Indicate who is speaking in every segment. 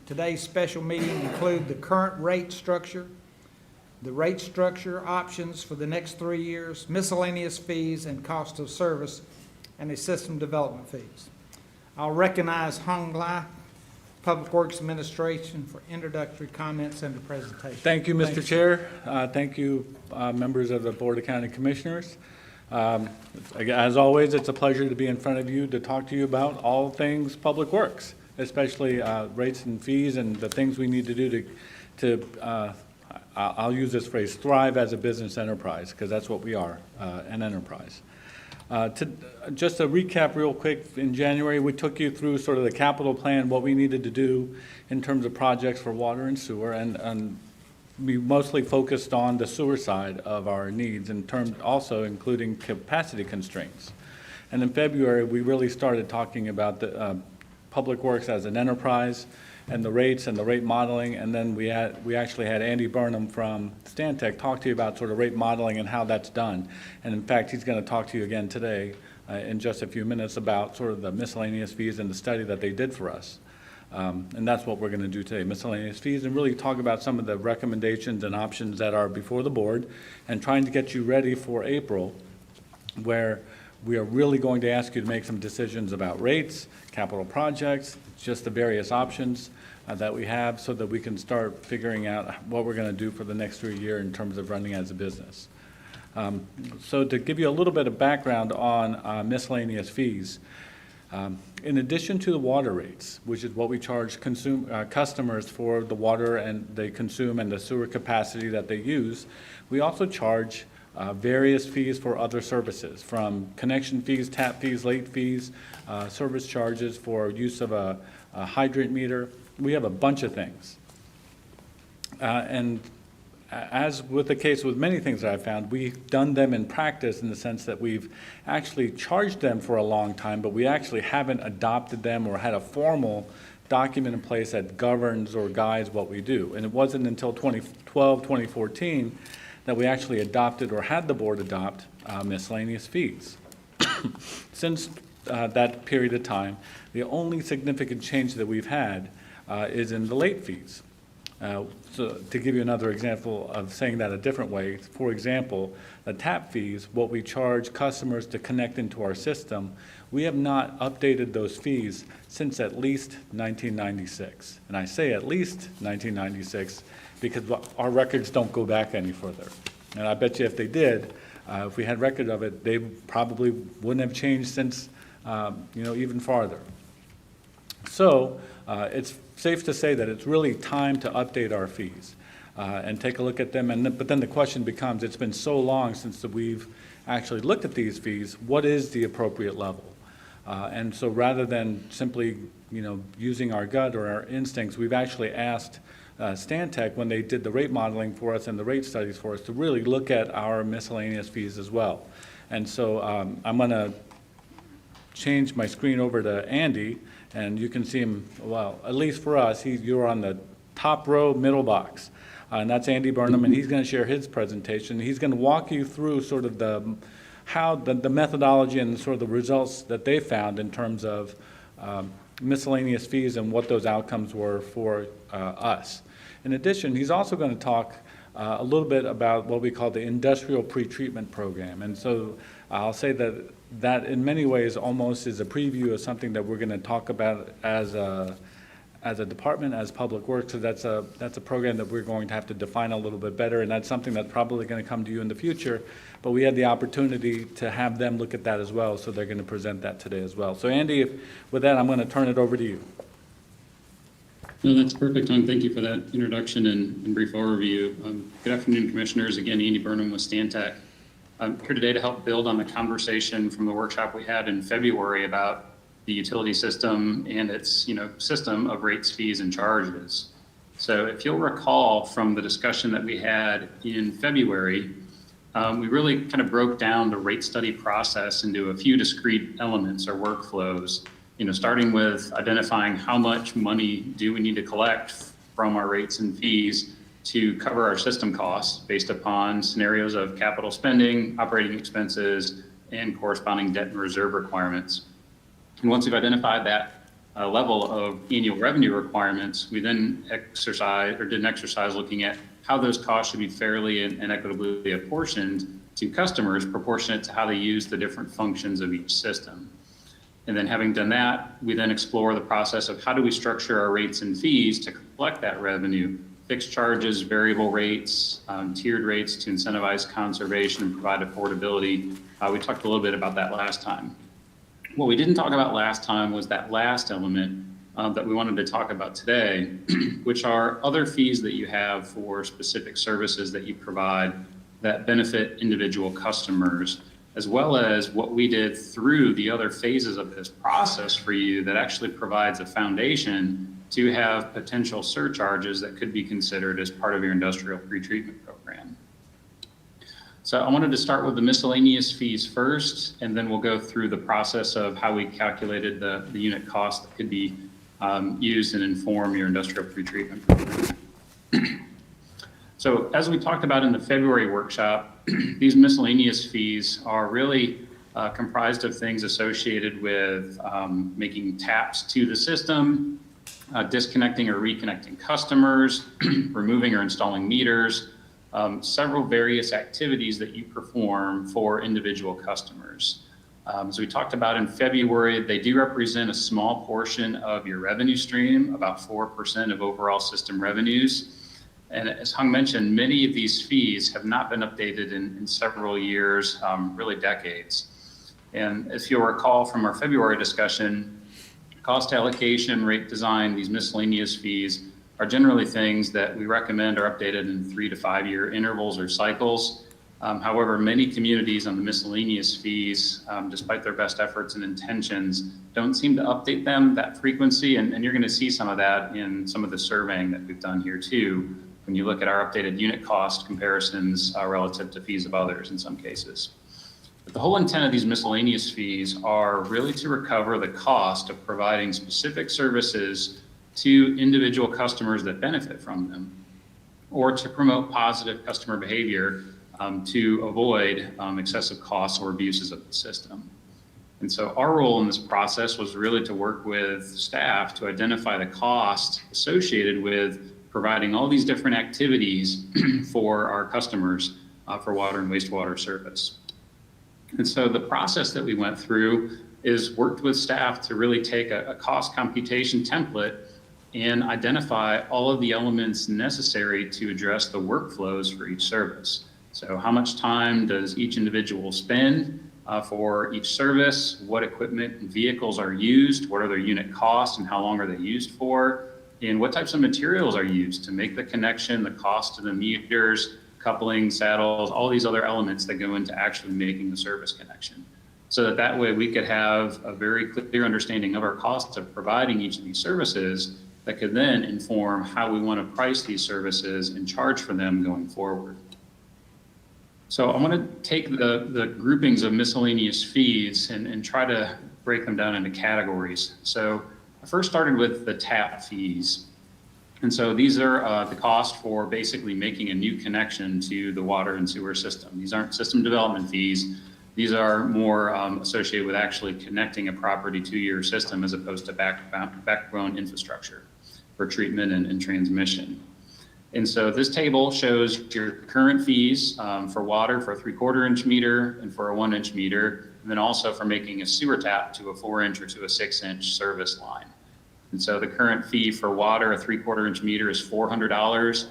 Speaker 1: Today's special meeting include the current rate structure, the rate structure options for the next 3 years, miscellaneous fees and cost of service, and the system development fees. I'll recognize Hung Lai, Public Works Administration, for introductory comments and the presentation.
Speaker 2: Thank you, Mr. Chair. Thank you, members of the Board of County Commissioners. As always, it's a pleasure to be in front of you to talk to you about all things public works, especially rates and fees and the things we need to do to I'll use this phrase, thrive as a business enterprise, because that's what we are, an enterprise. Just to recap real quick, in January we took you through sort of the capital plan, what we needed to do in terms of projects for water and sewer, and we mostly focused on the sewer side of our needs, in terms also including capacity constraints. And in February we really started talking about the public works as an enterprise, and the rates and the rate modeling, and then we actually had Andy Burnham from Stantec talk to you about sort of rate modeling and how that's done. And in fact, he's going to talk to you again today in just a few minutes about sort of the miscellaneous fees and the study that they did for us. And that's what we're going to do today, miscellaneous fees, and really talk about some of the recommendations and options that are before the board, and trying to get you ready for April, where we are really going to ask you to make some decisions about rates, capital projects, just the various options that we have, so that we can start figuring out what we're going to do for the next 3 years in terms of running as a business. So to give you a little bit of background on miscellaneous fees, in addition to the water rates, which is what we charge customers for the water and they consume and the sewer capacity that they use, we also charge various fees for other services, from connection fees, tap fees, late fees, service charges for use of a hydrant meter. We have a bunch of things. And as with the case with many things that I've found, we've done them in practice in the sense that we've actually charged them for a long time, but we actually haven't adopted them or had a formal document in place that governs or guides what we do. And it wasn't until 2012, 2014 that we actually adopted or had the board adopt miscellaneous fees. Since that period of time, the only significant change that we've had is in the late fees. So to give you another example of saying that a different way, for example, the tap fees, what we charge customers to connect into our system, we have not updated those fees since at least 1996. And I say at least 1996 because our records don't go back any further. And I bet you if they did, if we had record of it, they probably wouldn't have changed since, even farther. So it's safe to say that it's really time to update our fees and take a look at them. But then the question becomes, it's been so long since we've actually looked at these fees, what is the appropriate level? And so rather than simply, using our gut or our instincts, we've actually asked Stantec, when they did the rate modeling for us and the rate studies for us, to really look at our miscellaneous fees as well. And so I'm going to change my screen over to Andy, and you can see him, well, at least for us, you're on the top row, middle box. And that's Andy Burnham, and he's going to share his presentation. He's going to walk you through sort of the methodology and sort of the results that they found in terms of miscellaneous fees and what those outcomes were for us. In addition, he's also going to talk a little bit about what we call the industrial pretreatment program. And so I'll say that in many ways almost is a preview of something that we're going to talk about as a department, as Public Works. So that's a program that we're going to have to define a little bit better, and that's something that's probably going to come to you in the future. But we had the opportunity to have them look at that as well, so they're going to present that today as well. So Andy, with that, I'm going to turn it over to you.
Speaker 3: No, that's perfect, Tom. Thank you for that introduction and brief overview. Good afternoon, Commissioners. Again, Andy Burnham with Stantec. I'm here today to help build on the conversation from the workshop we had in February about the utility system and its system of rates, fees, and charges. So if you'll recall from the discussion that we had in February, we really kind of broke down the rate study process into a few discrete elements or workflows, starting with identifying how much money do we need to collect from our rates and fees to cover our system costs based upon scenarios of capital spending, operating expenses, and corresponding debt and reserve requirements. And once we've identified that, level of annual revenue requirements, we then did an exercise looking at how those costs should be fairly and equitably apportioned to customers proportionate to how they use the different functions of each system. And then having done that, we then explore the process of how do we structure our rates and fees to collect that revenue, fixed charges, variable rates, tiered rates to incentivize conservation and provide affordability. We talked a little bit about that last time. What we didn't talk about last time was that last element that we wanted to talk about today, which are other fees that you have for specific services that you provide that benefit individual customers, as well as what we did through the other phases of this process for you that actually provides a foundation to have potential surcharges that could be considered as part of your industrial pretreatment program. So I wanted to start with the miscellaneous fees first, and then we'll go through the process of how we calculated the unit cost that could be used and inform your industrial pretreatment program. So as we talked about in the February workshop, these miscellaneous fees are really comprised of things associated with making taps to the system, disconnecting or reconnecting customers, removing or installing meters, several various activities that you perform for individual customers. As we talked about in February, they do represent a small portion of your revenue stream, about 4% of overall system revenues. And as Hung mentioned, many of these fees have not been updated in several years, really decades. And if you'll recall from our February discussion, cost allocation, rate design, these miscellaneous fees are generally things that we recommend are updated in 3 to 5 year intervals or cycles. However, many communities on the miscellaneous fees, despite their best efforts and intentions, don't seem to update them that frequency. And you're going to see some of that in some of the surveying that we've done here too, when you look at our updated unit cost comparisons relative to fees of others in some cases. But the whole intent of these miscellaneous fees are really to recover the cost of providing specific services to individual customers that benefit from them, or to promote positive customer behavior to avoid excessive costs or abuses of the system. And so our role in this process was really to work with staff to identify the cost associated with providing all these different activities for our customers for water and wastewater service. And so the process that we went through is worked with staff to really take a cost computation template and identify all of the elements necessary to address the workflows for each service. So how much time does each individual spend for each service? What equipment and vehicles are used? What are their unit costs and how long are they used for? And what types of materials are used to make the connection, the cost of the meters, coupling, saddles, all these other elements that go into actually making the service connection. So that way we could have a very clear understanding of our costs of providing each of these services that could then inform how we want to price these services and charge for them going forward. So I want to take the groupings of miscellaneous fees and try to break them down into categories. So I first started with the tap fees. And so these are the cost for basically making a new connection to the water and sewer system. These aren't system development fees. These are more associated with actually connecting a property to your system as opposed to backbone infrastructure for treatment and transmission. And so this table shows your current fees for water for a 3/4 inch meter and for a 1 inch meter, and then also for making a sewer tap to a 4 inch or to a 6 inch service line. And so the current fee for water, a 3/4 inch meter, is $400.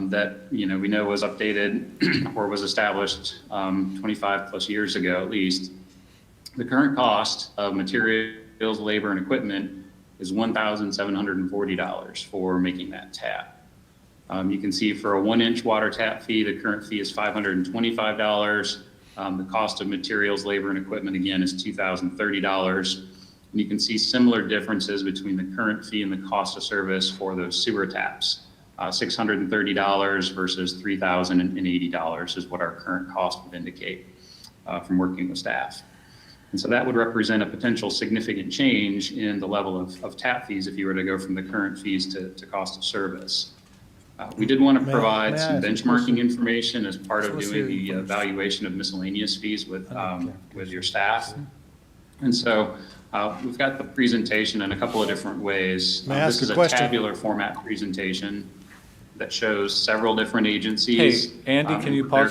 Speaker 3: That we know was updated or was established 25 plus years ago at least. The current cost of materials, labor, and equipment is $1,740 for making that tap. You can see for a 1 inch water tap fee, the current fee is $525. The cost of materials, labor, and equipment again is $2,030. And you can see similar differences between the current fee and the cost of service for those sewer taps. $630 versus $3,080 is what our current cost would indicate from working with staff. And so that would represent a potential significant change in the level of tap fees if you were to go from the current fees to cost of service. We did want to provide some benchmarking information as part of doing the evaluation of miscellaneous fees with your staff. And so We've got the presentation in a couple of different ways.
Speaker 4: May I ask
Speaker 3: This
Speaker 4: a
Speaker 3: is a
Speaker 4: question?
Speaker 3: tabular format presentation that shows several different
Speaker 2: Hey,
Speaker 3: agencies.
Speaker 2: Andy, can you
Speaker 3: Their-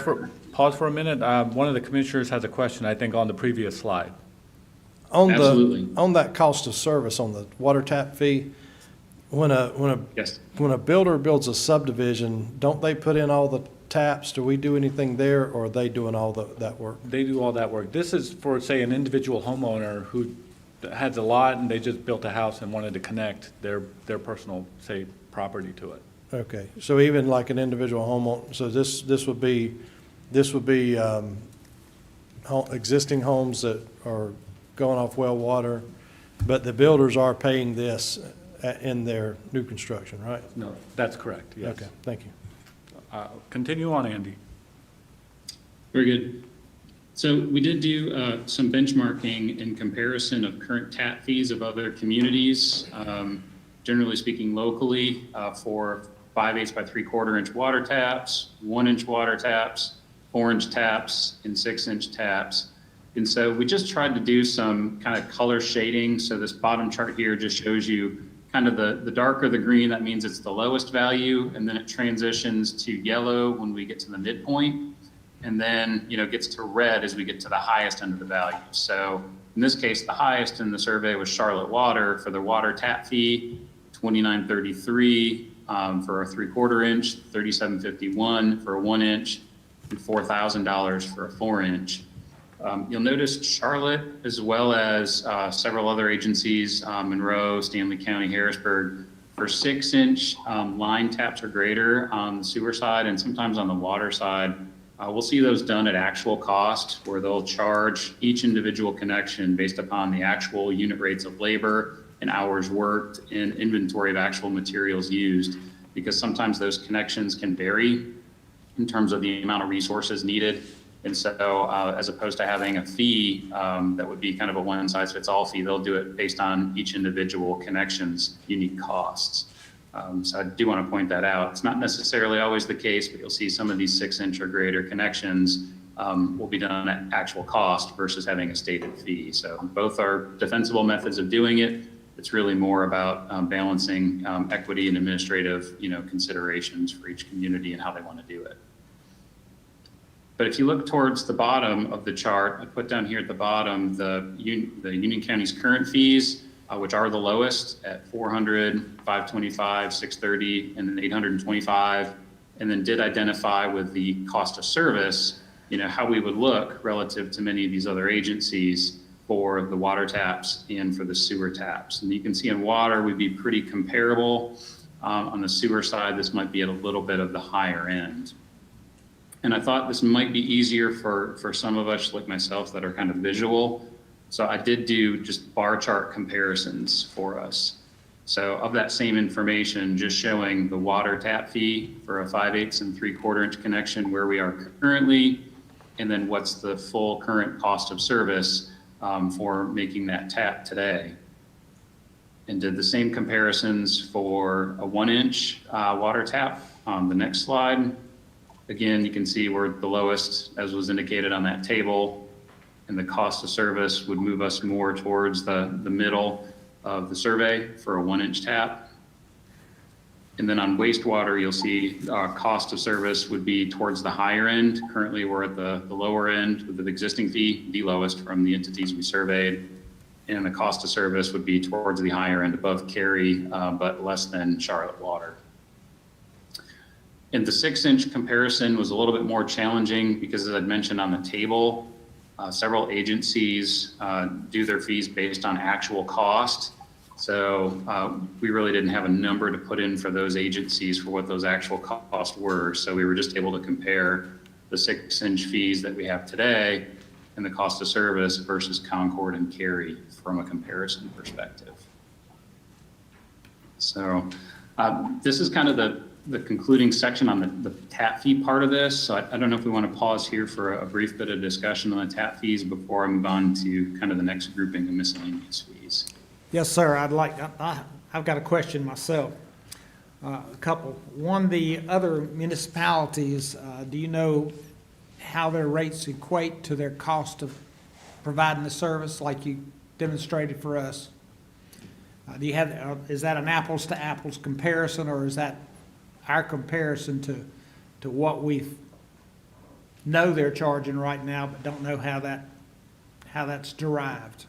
Speaker 2: pause for a minute? One of the commissioners has a question, I think, on the previous slide.
Speaker 3: Absolutely.
Speaker 4: On that cost of service, on the water tap fee,
Speaker 3: Yes.
Speaker 4: when a builder builds a subdivision, don't they put in all the taps? Do we do anything there, or are they doing all that work?
Speaker 2: They do all that work. This is for, say, an individual homeowner who has a lot and they just built a house and wanted to connect their personal, say, property to it.
Speaker 4: Okay, so even like an individual homeowner, so this would be existing homes that are going off well water, but the builders are paying this in their new construction, right?
Speaker 2: No, that's correct, yes.
Speaker 4: Okay, thank you.
Speaker 2: Continue on, Andy.
Speaker 3: Very good. So we did do some benchmarking in comparison of current tap fees of other communities, generally speaking locally, for 5/8 by 3/4 inch water taps, 1-inch water taps, 4-inch taps, and 6-inch taps. And so we just tried to do some kind of color shading. So this bottom chart here just shows you kind of the darker the green, that means it's the lowest value, and then it transitions to yellow when we get to the midpoint, and then, gets to red as we get to the highest end of the value. So in this case, the highest in the survey was Charlotte Water for their water tap fee, $29.33 for a 3/4 inch, $37.51 for a 1-inch, and $4,000 for a 4-inch. You'll notice Charlotte, as well as several other agencies, Monroe, Stanley County, Harrisburg, for 6-inch line taps or greater on the sewer side and sometimes on the water side. We'll see those done at actual cost, where they'll charge each individual connection based upon the actual unit rates of labor and hours worked and inventory of actual materials used, because sometimes those connections can vary in terms of the amount of resources needed. And so as opposed to having a fee that would be kind of a one-size-fits-all fee, they'll do it based on each individual connection's unique costs. So I do want to point that out. It's not necessarily always the case, but you'll see some of these 6-inch or greater connections will be done at actual cost versus having a stated fee. So both are defensible methods of doing it. It's really more about balancing equity and administrative, considerations for each community and how they want to do it. But if you look towards the bottom of the chart, I put down here at the bottom the Union County's current fees, which are the lowest at $400, $525, $630, and then $825, and then did identify with the cost of service, how we would look relative to many of these other agencies for the water taps and for the sewer taps. And you can see in water, we'd be pretty comparable. On the sewer side, this might be at a little bit of the higher end. And I thought this might be easier for some of us like myself that are kind of visual. So I did do just bar chart comparisons for us. So of that same information, just showing the water tap fee for a 5/8 and 3/4 inch connection where we are currently, and then what's the full current cost of service for making that tap today. And did the same comparisons for a 1-inch water tap on the next slide. Again, you can see we're the lowest, as was indicated on that table, and the cost of service would move us more towards the middle of the survey for a 1-inch tap. And then on wastewater, you'll see cost of service would be towards the higher end. Currently, we're at the lower end with the existing fee, the lowest from the entities we surveyed. And the cost of service would be towards the higher end above Cary, but less than Charlotte Water. And the 6-inch comparison was a little bit more challenging because, as I'd mentioned on the table, several agencies do their fees based on actual cost. So we really didn't have a number to put in for those agencies for what those actual costs were. So we were just able to compare the 6-inch fees that we have today and the cost of service versus Concord and Cary from a comparison perspective. So this is kind of the concluding section on the tap fee part of this. So I don't know if we want to pause here for a brief bit of discussion on the tap fees before I move on to kind of the next grouping of miscellaneous fees.
Speaker 1: Yes, sir. I've got a question myself. A couple. One, the other municipalities, do you know how their rates equate to their cost of providing the service? Like you demonstrated for us. Do you have, is that an apples to apples comparison, or is that our comparison to what we know they're charging right now, but don't know how that's derived?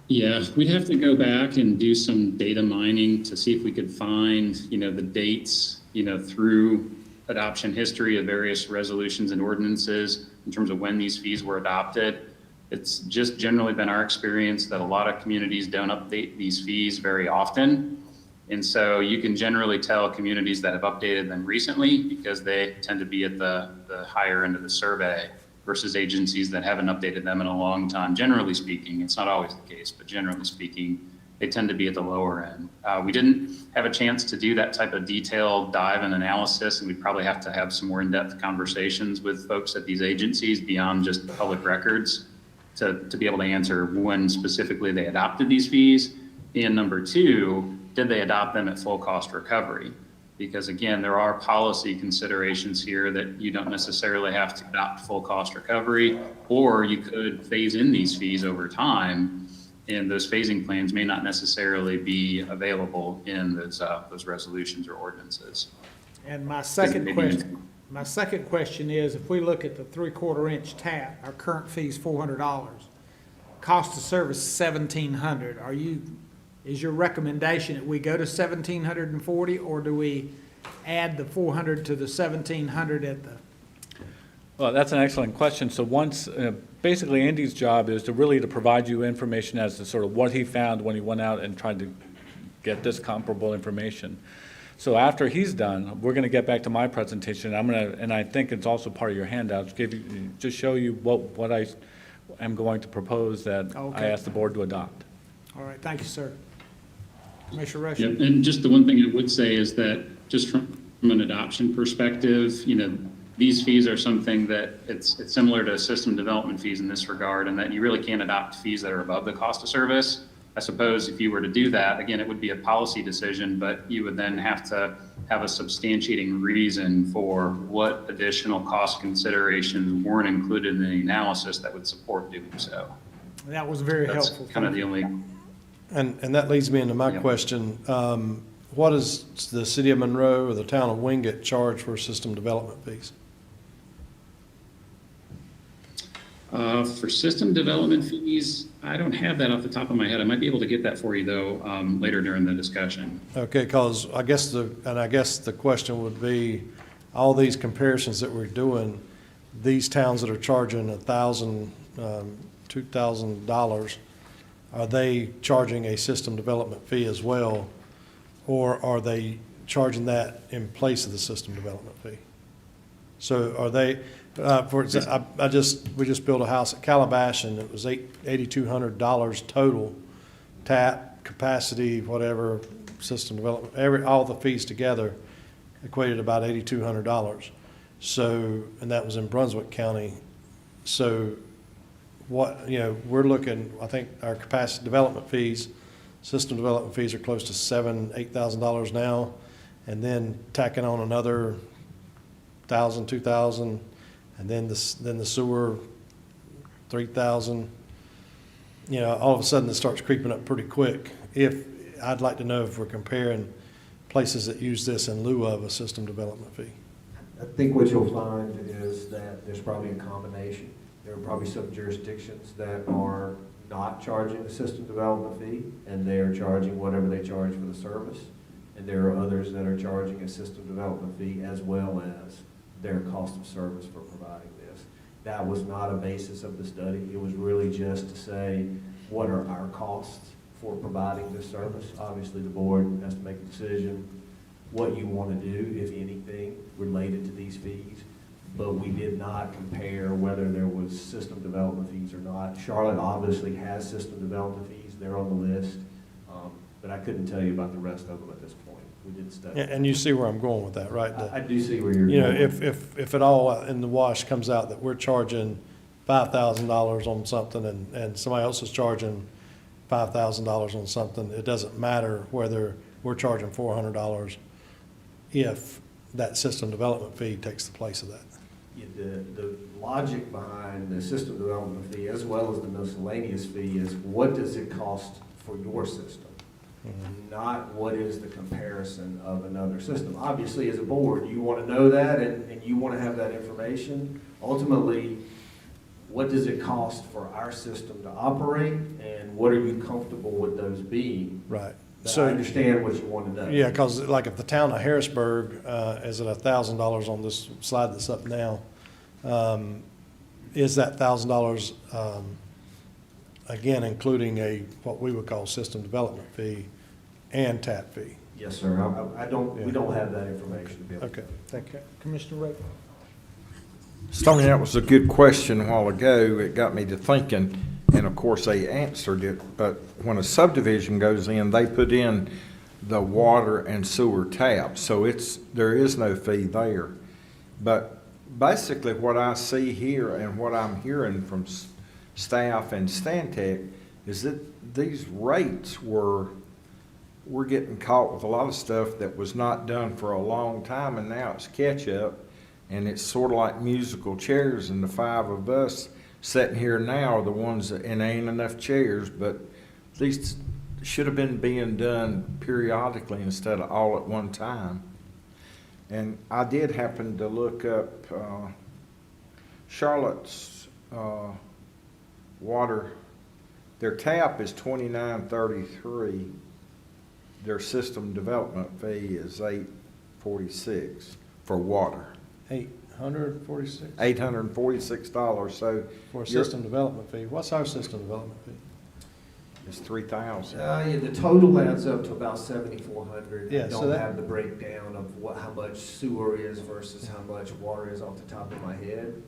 Speaker 3: Yeah, we'd have to go back and do some data mining to see if we could find, the dates, through adoption history of various resolutions and ordinances in terms of when these fees were adopted. It's just generally been our experience that a lot of communities don't update these fees very often. And so you can generally tell communities that have updated them recently because they tend to be at the higher end of the survey versus agencies that haven't updated them in a long time. Generally speaking, it's not always the case, but generally speaking, they tend to be at the lower end. We didn't have a chance to do that type of detailed dive and analysis, and we'd probably have to have some more in-depth conversations with folks at these agencies beyond just public records to be able to answer when specifically they adopted these fees. And number two, did they adopt them at full cost recovery? Because again, there are policy considerations here that you don't necessarily have to adopt full cost recovery, or you could phase in these fees over time, and those phasing plans may not necessarily be available in those resolutions or ordinances.
Speaker 1: And my second question is, if we look at the 3/4 inch tap, our current fee is $400. Cost of service $1,700. Is your recommendation that we go to $1,740, or do we add the $400 to the $1,700 at the?
Speaker 2: Well, that's an excellent question. So once, basically Andy's job is to provide you information as to sort of what he found when he went out and tried to get this comparable information. So after he's done, we're going to get back to my presentation. And I think it's also part of your handouts, just show you what I am going to propose that
Speaker 1: Okay.
Speaker 2: I asked the board to adopt.
Speaker 1: All right, thank you, sir. Commissioner Rush?
Speaker 3: Yep, and just the one thing I would say is that just from an adoption perspective, these fees are something that it's similar to system development fees in this regard, and that you really can't adopt fees that are above the cost of service. I suppose if you were to do that, again, it would be a policy decision, but you would then have to have a substantiating reason for what additional cost considerations weren't included in the analysis that would support doing so.
Speaker 1: That was very
Speaker 3: That's
Speaker 1: helpful.
Speaker 3: kind of the only.
Speaker 4: And that leads me into my
Speaker 3: Yeah.
Speaker 4: question. What does the city of Monroe or the town of Wingate charge for system development fees?
Speaker 3: For system development fees, I don't have that off the top of my head. I might be able to get that for you though, later during the discussion.
Speaker 4: Okay, because I guess the question would be, all these comparisons that we're doing, these towns that are charging $1,000, $2,000, are they charging a system development fee as well? Or are they charging that in place of the system development fee? So are they, for example, we just built a house at Calabash and it was $8,200 total, tap, capacity, whatever, system development, all the fees together equated about $8,200. So, and that was in Brunswick County. So we're looking, I think our capacity development fees, system development fees are close to $7,000, $8,000 now. And then tacking on another $1,000, $2,000, and then the sewer, $3,000. All of a sudden it starts creeping up pretty quick. I'd like to know if we're comparing places that use this in lieu of a system development fee.
Speaker 5: I think what you'll find is that there's probably a combination. There are probably some jurisdictions that are not charging a system development fee, and they are charging whatever they charge for the service. And there are others that are charging a system development fee as well as their cost of service for providing this. That was not a basis of the study. It was really just to say, what are our costs for providing this service? Obviously, the board has to make a decision what you want to do, if anything, related to these fees. But we did not compare whether there was system development fees or not. Charlotte obviously has system development fees. They're on the list. But I couldn't tell you about the rest of them at this point. We didn't study.
Speaker 4: And you see where I'm going with that, right?
Speaker 5: I do see where you're going.
Speaker 4: If it all in the wash comes out that we're charging $5,000 on something and somebody else is charging $5,000 on something, it doesn't matter whether we're charging $400 if that system development fee takes the place of that.
Speaker 5: The logic behind the system development fee as well as the miscellaneous fee is what does it cost for your system? Not what is the comparison of another system. Obviously, as a board, you want to know that and you want to have that information. Ultimately, what does it cost for our system to operate and what are you comfortable with those being?
Speaker 4: Right.
Speaker 5: But
Speaker 4: So
Speaker 5: I understand what you want to know.
Speaker 4: yeah, because like if the town of Harrisburg is at $1,000 on this slide that's up now, is that $1,000 again including what we would call system development fee and tap fee?
Speaker 5: Yes, sir. We don't have that information to be able to.
Speaker 4: Okay, thank you.
Speaker 1: Commissioner Ray?
Speaker 6: Stoney, that was a good question a while ago. It got me to thinking, and of course they answered it, but when a subdivision goes in, they put in the water and sewer taps, so there is no fee there. But basically what I see here and what I'm hearing from staff and Stantec is that these rates we're getting caught with a lot of stuff that was not done for a long time, and now it's catch up. And it's sort of like musical chairs, and the five of us sitting here now are the ones that, and there ain't enough chairs, but these should have been being done periodically instead of all at one time. And I did happen to look up Charlotte's water. Their tap is $29.33. Their system development fee is $8.46 for water.
Speaker 4: $846
Speaker 6: $846, so
Speaker 4: for a
Speaker 6: You're-
Speaker 4: system development fee. What's our system development fee?
Speaker 6: it's $3,000.
Speaker 5: Yeah, the total adds up to about 7,400.
Speaker 4: Yeah,
Speaker 5: I
Speaker 4: so
Speaker 5: don't
Speaker 4: that-
Speaker 5: have the breakdown of how much sewer is versus how much water is off the top of my head.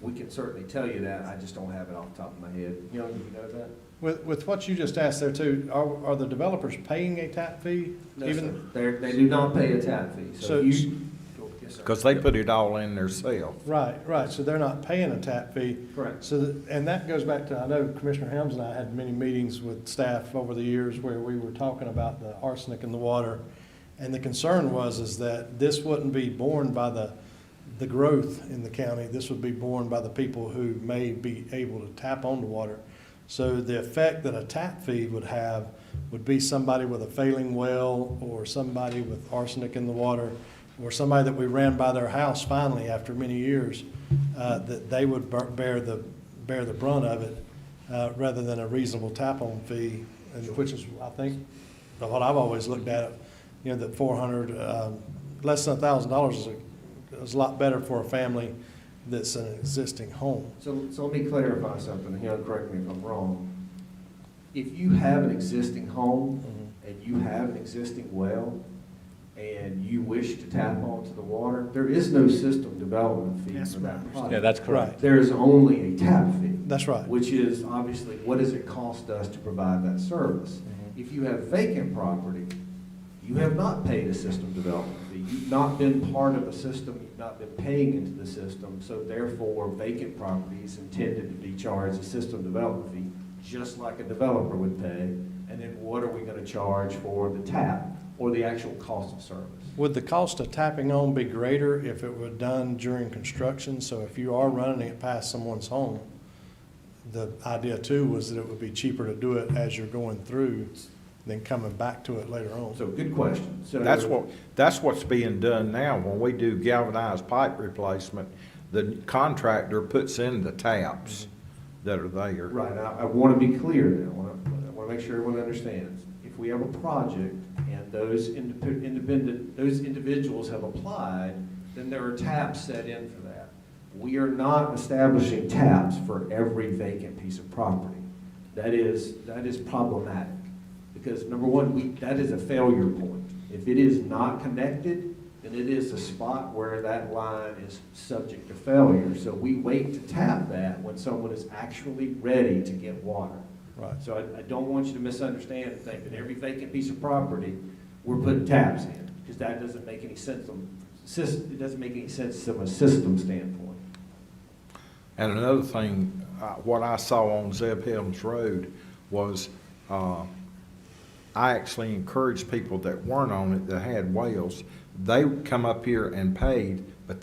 Speaker 5: We can certainly tell you that, I just don't have it off the top of my head. Young, do you know that?
Speaker 4: With what you just asked there too, are the developers paying a tap fee?
Speaker 5: No,
Speaker 4: Even
Speaker 5: sir. They do not pay a tap fee,
Speaker 4: So-
Speaker 5: so you, yes, sir.
Speaker 6: Because they put it all in themselves.
Speaker 4: Right, so they're not paying a tap fee.
Speaker 5: Correct.
Speaker 4: So, and that goes back to, I know Commissioner Helms and I had many meetings with staff over the years where we were talking about the arsenic in the water. And the concern is that this wouldn't be borne by the growth in the county. This would be borne by the people who may be able to tap on the water. So the effect that a tap fee would have would be somebody with a failing well or somebody with arsenic in the water or somebody that we ran by their house finally after many years, that they would bear the brunt of it rather than a reasonable tap-on fee, and which is, I think, what I've always looked at, that 400, less than $1,000 is a lot better for a family that's an existing home.
Speaker 5: So let me clarify something, and Young, correct me if I'm wrong. If you have an existing home and you have an existing well, and you wish to tap onto the water, there is no system development fee
Speaker 1: That's
Speaker 5: for that
Speaker 1: right.
Speaker 5: project.
Speaker 2: Yeah, that's correct.
Speaker 5: There is only a tap fee.
Speaker 4: That's right.
Speaker 5: Which is obviously, what does it cost us to provide that service? If you have vacant property, you have not paid a system development fee. You've not been part of a system, you've not been paying into the system, so therefore vacant property is intended to be charged a system development fee, just like a developer would pay. And then what are we gonna charge for the tap or the actual cost of service?
Speaker 4: Would the cost of tapping on be greater if it were done during construction? So if you are running it past someone's home, the idea too was that it would be cheaper to do it as you're going through than coming back to it later on.
Speaker 5: So good question. So
Speaker 6: That's what's being done now. When we do galvanized pipe replacement, the contractor puts in the taps that are there.
Speaker 5: Right, I want to be clear now, I want to make sure everyone understands. If we have a project and those individuals have applied, then there are taps set in for that. We are not establishing taps for every vacant piece of property. That is problematic, because number one, that is a failure point. If it is not connected, then it is a spot where that line is subject to failure. So we wait to tap that when someone is actually ready to get water.
Speaker 4: Right.
Speaker 5: So I don't want you to misunderstand and think that every vacant piece of property, we're putting taps in, because that doesn't make any sense. It doesn't make any sense from a system standpoint.
Speaker 6: And another thing, what I saw on Zeb Helms Road was, I actually encouraged people that weren't on it, that had wells, they would come up here and paid, but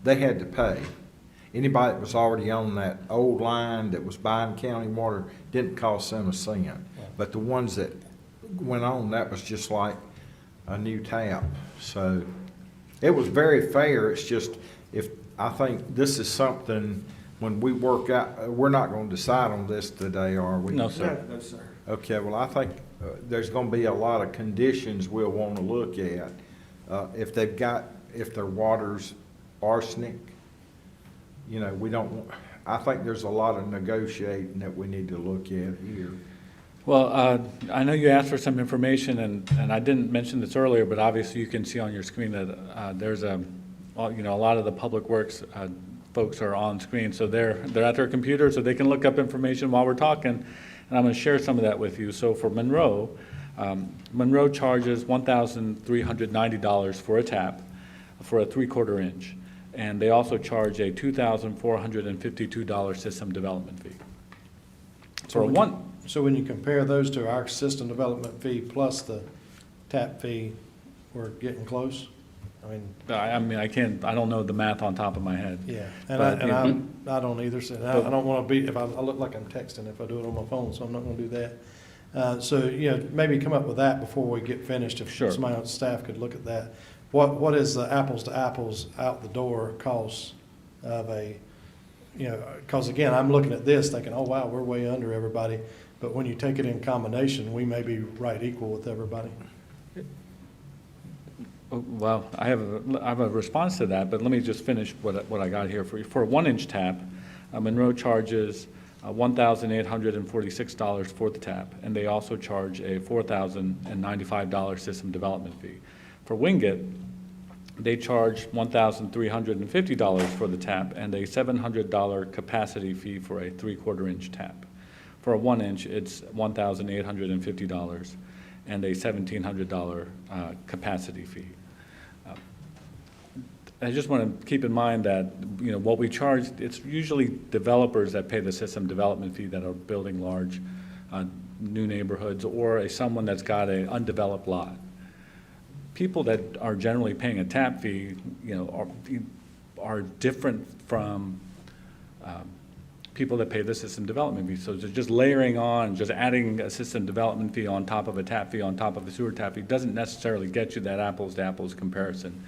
Speaker 6: they had to pay. Anybody that was already on that old line that was buying county water didn't cost them a cent. But the ones that went on, that was just like a new tap. So it was very fair. It's just, I think this is something, when we work out, we're not going to decide on this today, are we?
Speaker 2: No, sir.
Speaker 5: No, sir.
Speaker 6: Okay, well, I think there's going to be a lot of conditions we'll want to look at. If their water's arsenic, you know, we don't, I think there's a lot of negotiating that we need to look at here.
Speaker 2: Well, I know you asked for some information, and I didn't mention this earlier, but obviously you can see on your screen that there's a lot of the Public Works folks are on screen, so they're at their computer, so they can look up information while we're talking, and I'm going to share some of that with you. So for Monroe, Monroe charges $1,390 for a tap for a 3/4 inch, and they also charge a $2,452 system development fee. For
Speaker 4: So when you compare those to our system development fee plus the tap fee, we're getting close?
Speaker 2: I mean, I don't know the math on top of my head.
Speaker 4: Yeah,
Speaker 2: But, you know,
Speaker 4: I don't either, so I don't want to be, I look like I'm texting if I do it on my phone, so I'm not going to do that. So, you know, maybe come up with that before we get finished, if
Speaker 2: Sure.
Speaker 4: somebody on staff could look at that. What is the apples to apples out the door cost of because again, I'm looking at this thinking, oh, wow, we're way under everybody. But when you take it in combination, we may be right equal with everybody.
Speaker 2: Well, I have a response to that, but let me just finish what I got here for you. For a 1-inch tap, Monroe charges $1,846 for the tap, and they also charge a $4,095 system development fee. For Wingate, they charge $1,350 for the tap and a $700 capacity fee for a 3/4 inch tap. For a 1-inch, it's $1,850 and a $1,700 capacity fee. I just want to keep in mind that, you know, what we charge, it's usually developers that pay the system development fee that are building large new neighborhoods, or someone that's got an undeveloped lot. People that are generally paying a tap fee, you know, are different from people that pay the system development fee. So just layering on, just adding a system development fee on top of a tap fee on top of a sewer tap fee doesn't necessarily get you that apples to apples comparison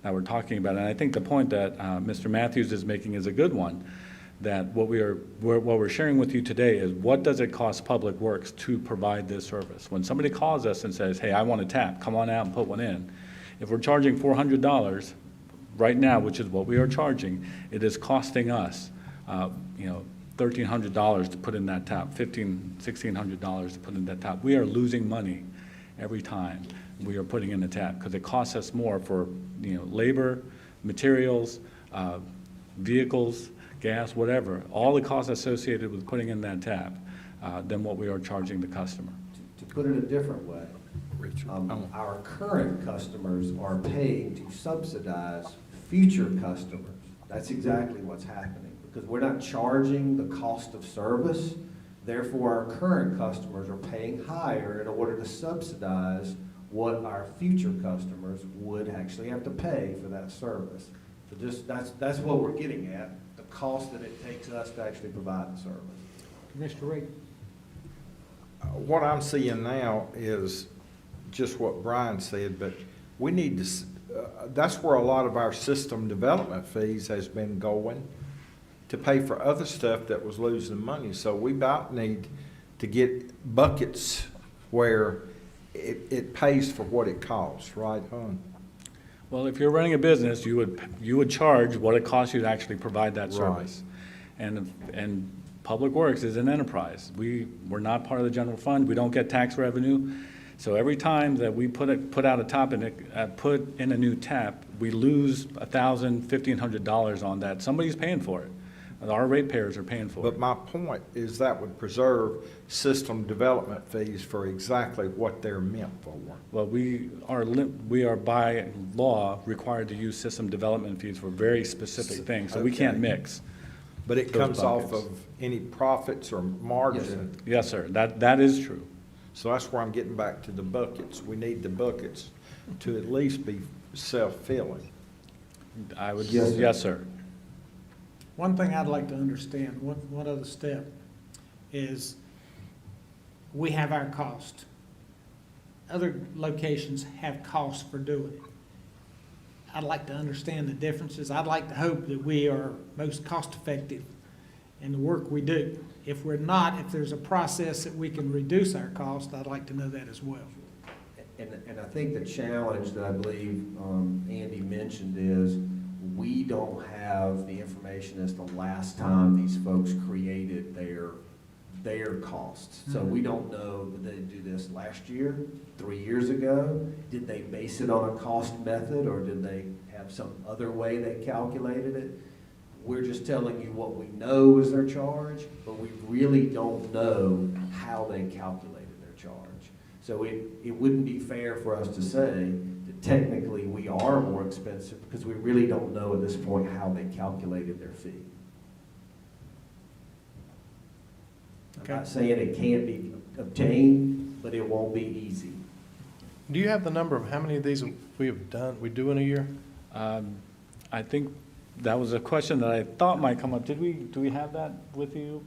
Speaker 2: that we're talking about. And I think the point that Mr. Matthews is making is a good one, that what we're sharing with you today is, what does it cost Public Works to provide this service? When somebody calls us and says, hey, I want a tap, come on out and put one in. If we're charging $400 right now, which is what we are charging, it is costing us, $1,300 to put in that tap, $1,600 to put in that tap. We are losing money every time we are putting in a tap, because it costs us more for, labor, materials, vehicles, gas, whatever, all the costs associated with putting in that tap than what we are charging the customer.
Speaker 5: To put it a different way, our current customers are paying to subsidize future customers. That's exactly what's happening, because we're not charging the cost of service. Therefore, our current customers are paying higher in order to subsidize what our future customers would actually have to pay for that service. So just that's what we're getting at, the cost that it takes us to actually provide the service.
Speaker 1: Commissioner Reed?
Speaker 6: What I'm seeing now is just what Brian said, but we need to, that's where a lot of our system development fees has been going, to pay for other stuff that was losing money. So we about need to get buckets where it pays for what it costs, right, hon?
Speaker 2: Well, if you're running a business, you would charge what it costs you to actually provide that service. And Public Works is an enterprise. We're not part of the general fund. We don't get tax revenue. So every time that we put out a top and put in a new tap, we lose $1,000, $1,500 on that. Somebody's paying for it. Our ratepayers are paying for it.
Speaker 6: But my point is that would preserve system development fees for exactly what they're meant for.
Speaker 2: Well, we are by law required to use system development fees for very specific things, so we can't mix.
Speaker 6: But it
Speaker 2: those
Speaker 6: comes off
Speaker 2: buckets.
Speaker 6: of any profits or margin.
Speaker 2: Yes, sir. That is true.
Speaker 6: So that's where I'm getting back to the buckets. We need the buckets to at least be self-filling.
Speaker 2: I would,
Speaker 5: Yes, sir.
Speaker 2: yes, sir.
Speaker 1: One thing I'd like to understand, one other step, is we have our cost. Other locations have costs for doing it. I'd like to understand the differences. I'd like to hope that we are most cost-effective in the work we do. If we're not, if there's a process that we can reduce our cost, I'd like to know that as well.
Speaker 5: And I think the challenge that I believe Andy mentioned is we don't have the information as the last time these folks created their costs. So we don't know, did they do this last year, 3 years ago? Did they base it on a cost method, or did they have some other way they calculated it? We're just telling you what we know is their charge, but we really don't know how they calculated their charge. So it wouldn't be fair for us to say that technically we are more expensive, because we really don't know at this point how they calculated their fee. I'm not saying it can't be obtained, but it won't be easy.
Speaker 4: Do you have the number of how many of these we do in a year?
Speaker 2: I think that was a question that I thought might come up. Do we have that with you?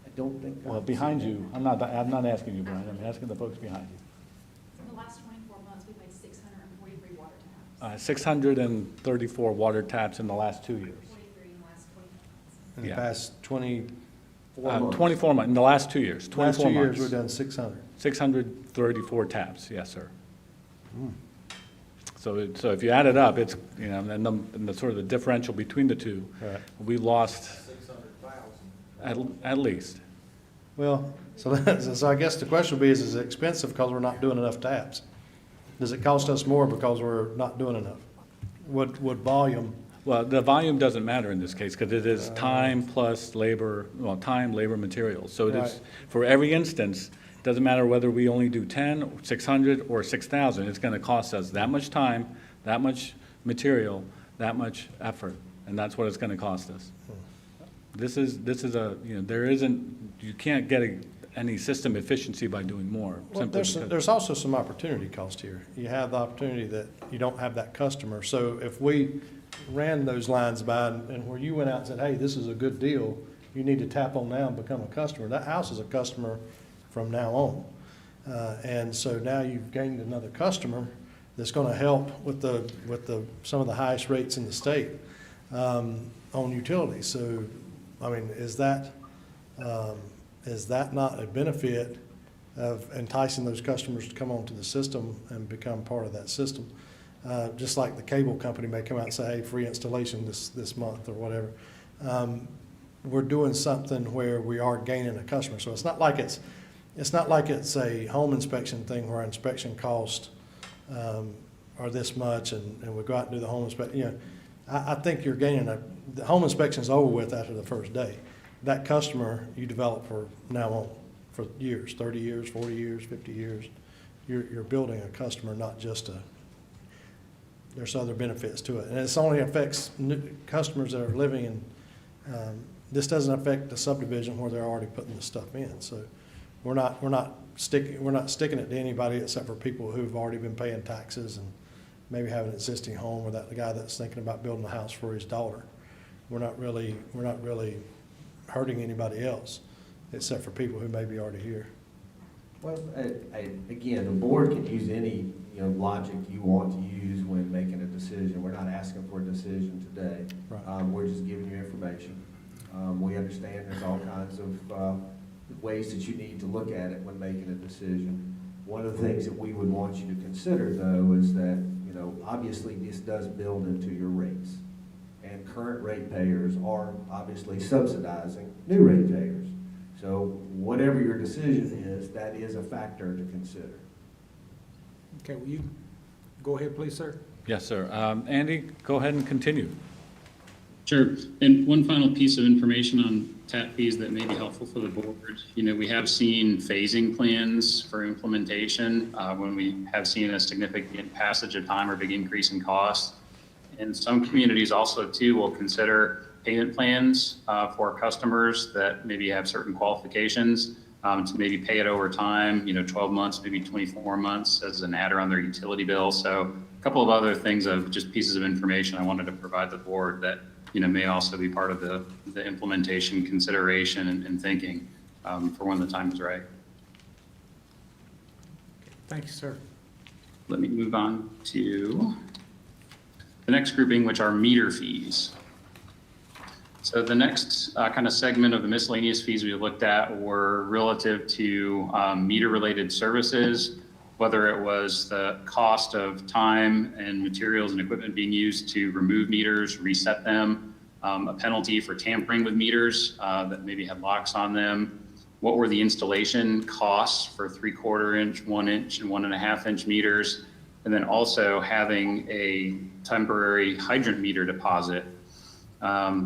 Speaker 5: I don't think.
Speaker 2: Well, behind you. I'm not asking you, Brian. I'm asking the folks behind you.
Speaker 7: In the last 24 months, we've made 643 water taps.
Speaker 2: 634 water taps in the last 2 years.
Speaker 7: 43 in the last 20 months.
Speaker 4: In the
Speaker 2: Yeah.
Speaker 4: past 20,
Speaker 2: 24 months, in the last 2 years, 24
Speaker 4: last 2 years,
Speaker 2: months.
Speaker 4: we've done 600.
Speaker 2: 634 taps, yes, sir. So if you add it up, it's, and the sort of the differential between the two,
Speaker 4: Right.
Speaker 2: we lost at least.
Speaker 4: Well, so I guess the question would be, is it expensive because we're not doing enough taps? Does it cost us more because we're not doing enough? Would volume,
Speaker 2: Well, the volume doesn't matter in this case, because it is time plus labor, time, labor, materials. So it is,
Speaker 4: Right.
Speaker 2: for every instance, doesn't matter whether we only do 10, 600, or 6,000, it's gonna cost us that much time, that much material, that much effort, and that's what it's gonna cost us. This is a, there isn't, you can't get any system efficiency by doing more,
Speaker 4: well,
Speaker 2: simply because.
Speaker 4: there's also some opportunity cost here. You have the opportunity that you don't have that customer. So if we ran those lines by and where you went out and said, hey, this is a good deal, you need to tap on now and become a customer, that house is a customer from now on. And so now you've gained another customer that's gonna help with some of the highest rates in the state on utilities. So, I mean, is that not a benefit of enticing those customers to come onto the system and become part of that system? Just like the cable company may come out and say, hey, free installation this month or whatever. We're doing something where we are gaining a customer. So it's not like it's a home inspection thing where our inspection costs are this much and we go out and do the home inspection. I think you're gaining the home inspection's over with after the first day. That customer you develop for now on, for years, 30 years, 40 years, 50 years. You're building a customer, not just there's other benefits to it. And it only affects customers that are living in, this doesn't affect the subdivision where they're already putting the stuff in. So we're not sticking it to anybody except for people who've already been paying taxes and maybe have an existing home, or the guy that's thinking about building a house for his daughter. We're not really hurting anybody else except for people who may be already here.
Speaker 5: Well, again, the board can use any, logic you want to use when making a decision. We're not asking for a decision today.
Speaker 4: Right.
Speaker 5: We're just giving you information. We understand there's all kinds of ways that you need to look at it when making a decision. One of the things that we would want you to consider, though, is that, obviously this does build into your rates. And current ratepayers are obviously subsidizing new ratepayers. So whatever your decision is, that is a factor to consider.
Speaker 1: Okay, will you go ahead, please, sir?
Speaker 2: Yes, sir. Andy, go ahead and continue.
Speaker 3: Sure. And one final piece of information on tap fees that may be helpful for the board. We have seen phasing plans for implementation when we have seen a significant passage of time or big increase in cost. And some communities also, too, will consider payment plans for customers that maybe have certain qualifications to maybe pay it over time, 12 months, maybe 24 months as an adder on their utility bill. So A couple of other things of just pieces of information I wanted to provide the board that, may also be part of the implementation consideration and thinking for when the time is right.
Speaker 1: Thank you, sir.
Speaker 3: Let me move on to the next grouping, which are meter fees. So the next kind of segment of the miscellaneous fees we looked at were relative to meter-related services, whether it was the cost of time and materials and equipment being used to remove meters, reset them, a penalty for tampering with meters that maybe had locks on them. What were the installation costs for 3/4 inch, 1 inch, and 1.5 inch meters? And then also having a temporary hydrant meter deposit.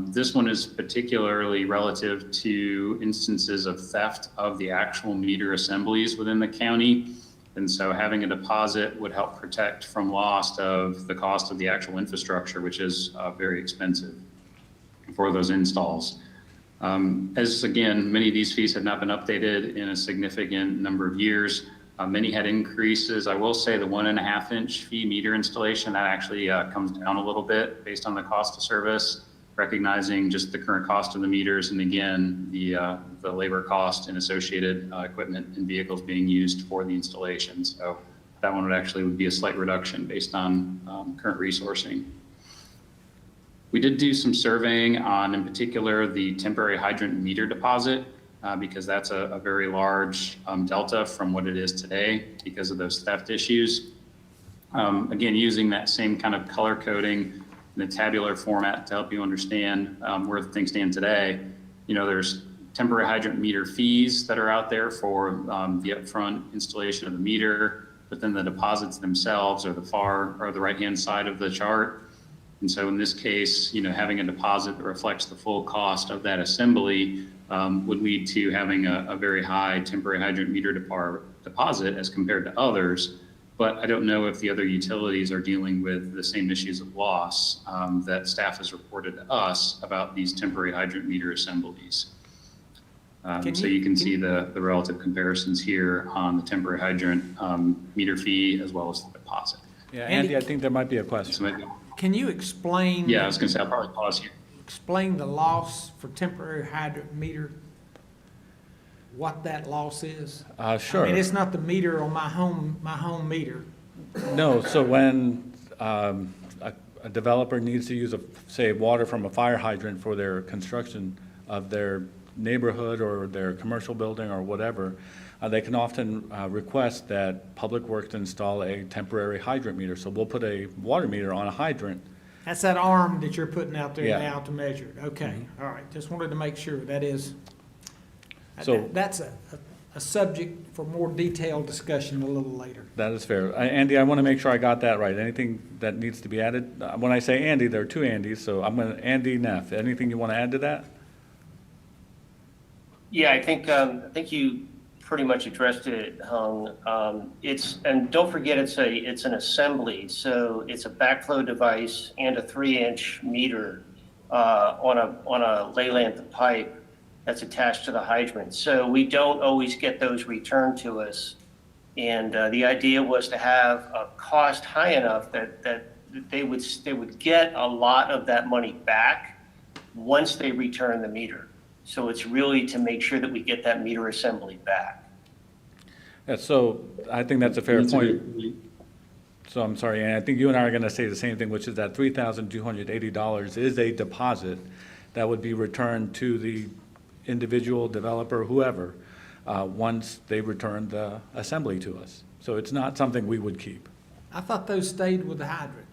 Speaker 3: This one is particularly relative to instances of theft of the actual meter assemblies within the county. And so having a deposit would help protect from loss of the cost of the actual infrastructure, which is very expensive for those installs. As again, many of these fees have not been updated in a significant number of years. Many had increases. I will say the 1.5 inch fee meter installation, that actually comes down a little bit based on the cost of service, recognizing just the current cost of the meters, and again, the labor cost and associated equipment and vehicles being used for the installation. So that one would be a slight reduction based on current resourcing. We did do some surveying on, in particular, the temporary hydrant meter deposit, because that's a very large delta from what it is today because of those theft issues. Again, using that same kind of color coding in a tabular format to help you understand where things stand today. There's temporary hydrant meter fees that are out there for the upfront installation of the meter, but then the deposits themselves are the right-hand side of the chart. And so in this case, having a deposit that reflects the full cost of that assembly would lead to having a very high temporary hydrant meter deposit as compared to others. But I don't know if the other utilities are dealing with the same issues of loss that staff has reported to us about these temporary hydrant meter assemblies. So you can see the relative comparisons here on the temporary hydrant meter fee as well as the deposit.
Speaker 2: Yeah, Andy, I think there might be a question.
Speaker 1: Can you explain?
Speaker 3: Yeah, I was going to say I'll probably pause here.
Speaker 1: Explain the loss for temporary hydrant meter, what that loss is?
Speaker 2: Sure.
Speaker 1: I mean, it's not the meter on my home meter.
Speaker 2: No, so when a developer needs to use, say, water from a fire hydrant for their construction of their neighborhood or their commercial building or whatever, they can often request that Public Works install a temporary hydrant meter. So we'll put a water meter on a hydrant.
Speaker 1: That's that arm that you're putting out there
Speaker 2: Yeah.
Speaker 1: now to measure it. Okay, all right. Just wanted to make sure that is.
Speaker 2: So-
Speaker 1: That's a subject for more detailed discussion a little later.
Speaker 2: That is fair. Andy, I want to make sure I got that right. Anything that needs to be added? When I say Andy, there are two Andys, so I'm going to, Andy Neff, anything you want to add to that?
Speaker 8: Yeah, I think you pretty much addressed it, Hung. And don't forget it's an assembly, so it's a backflow device and a 3-inch meter on a lay length of pipe that's attached to the hydrant. So we don't always get those returned to us. And the idea was to have a cost high enough that they would get a lot of that money back once they return the meter. So it's really to make sure that we get that meter assembly back.
Speaker 2: Yeah, so I think that's a fair point. So I'm sorry, Andy, I think you and I are going to say the same thing, which is that $3,280 is a deposit that would be returned to the individual developer, whoever, once they return the assembly to us. So it's not something we would keep.
Speaker 1: I thought those stayed with the hydrant.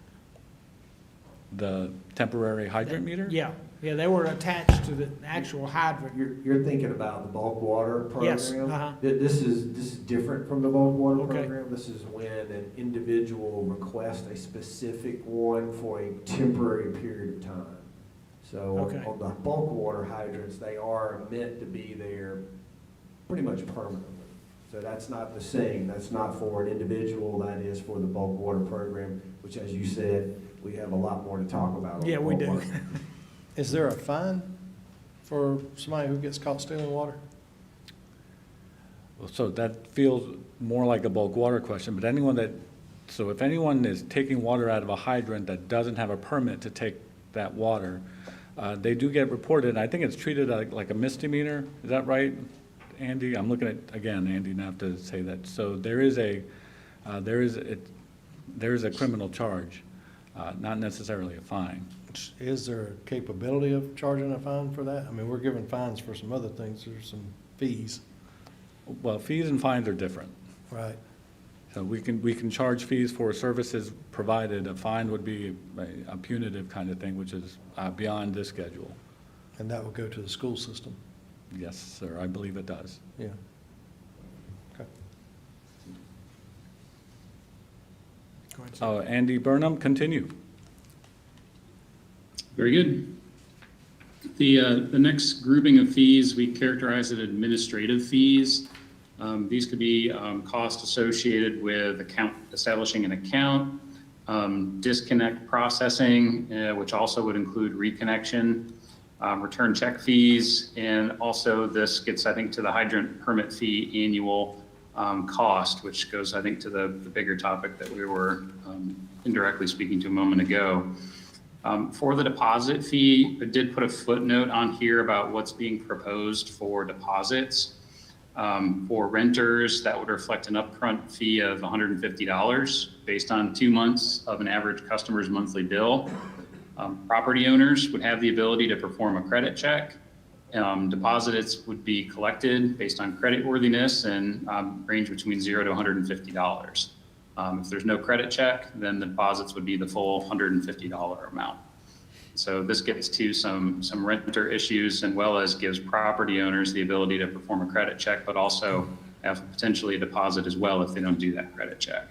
Speaker 2: The temporary hydrant meter?
Speaker 1: Yeah, they were attached to the actual hydrant.
Speaker 5: You're thinking about the bulk water program?
Speaker 1: Yes, uh-huh.
Speaker 5: This is different from the bulk water
Speaker 1: Okay.
Speaker 5: program. This is when an individual requests a specific one for a temporary period of time. So
Speaker 1: Okay.
Speaker 5: on the bulk water hydrants, they are meant to be there pretty much permanently. So that's not the same. That's not for an individual. That is for the bulk water program, which, as you said, we have a lot more to talk about. on
Speaker 1: Yeah, we
Speaker 5: bulk
Speaker 1: do.
Speaker 5: water.
Speaker 4: Is there a fine for somebody who gets caught stealing water?
Speaker 2: So that feels more like a bulk water question, but anyone that So if anyone is taking water out of a hydrant that doesn't have a permit to take that water, they do get reported. I think it's treated like a misdemeanor. Is that right, Andy? I'm looking at, again, Andy, now to say that. So there is a criminal charge, not necessarily a fine.
Speaker 4: Is there a capability of charging a fine for that? I mean, we're giving fines for some other things, there's some fees,
Speaker 2: Well, fees and fines are different.
Speaker 4: right?
Speaker 2: So we can charge fees for services provided. A fine would be a punitive kind of thing, which is beyond this schedule.
Speaker 4: And that will go to the school system,
Speaker 2: Yes, sir, I believe it does.
Speaker 4: yeah. Okay.
Speaker 1: Go ahead, sir.
Speaker 2: Andy Burnham, continue.
Speaker 3: Very good. The next grouping of fees, we characterize as administrative fees. These could be costs associated with establishing an account, disconnect processing, which also would include reconnection, return check fees, and also this gets, I think, to the hydrant permit fee annual cost, which goes, I think, to the bigger topic that we were indirectly speaking to a moment ago. For the deposit fee, I did put a footnote on here about what's being proposed for deposits. For renters, that would reflect an upfront fee of $150 based on 2 months of an average customer's monthly bill. Property owners would have the ability to perform a credit check. Deposits would be collected based on creditworthiness and range between $0 to $150. If there's no credit check, then the deposits would be the full $150 amount. So this gets to some renter issues, and well as gives property owners the ability to perform a credit check, but also have potentially a deposit as well if they don't do that credit check.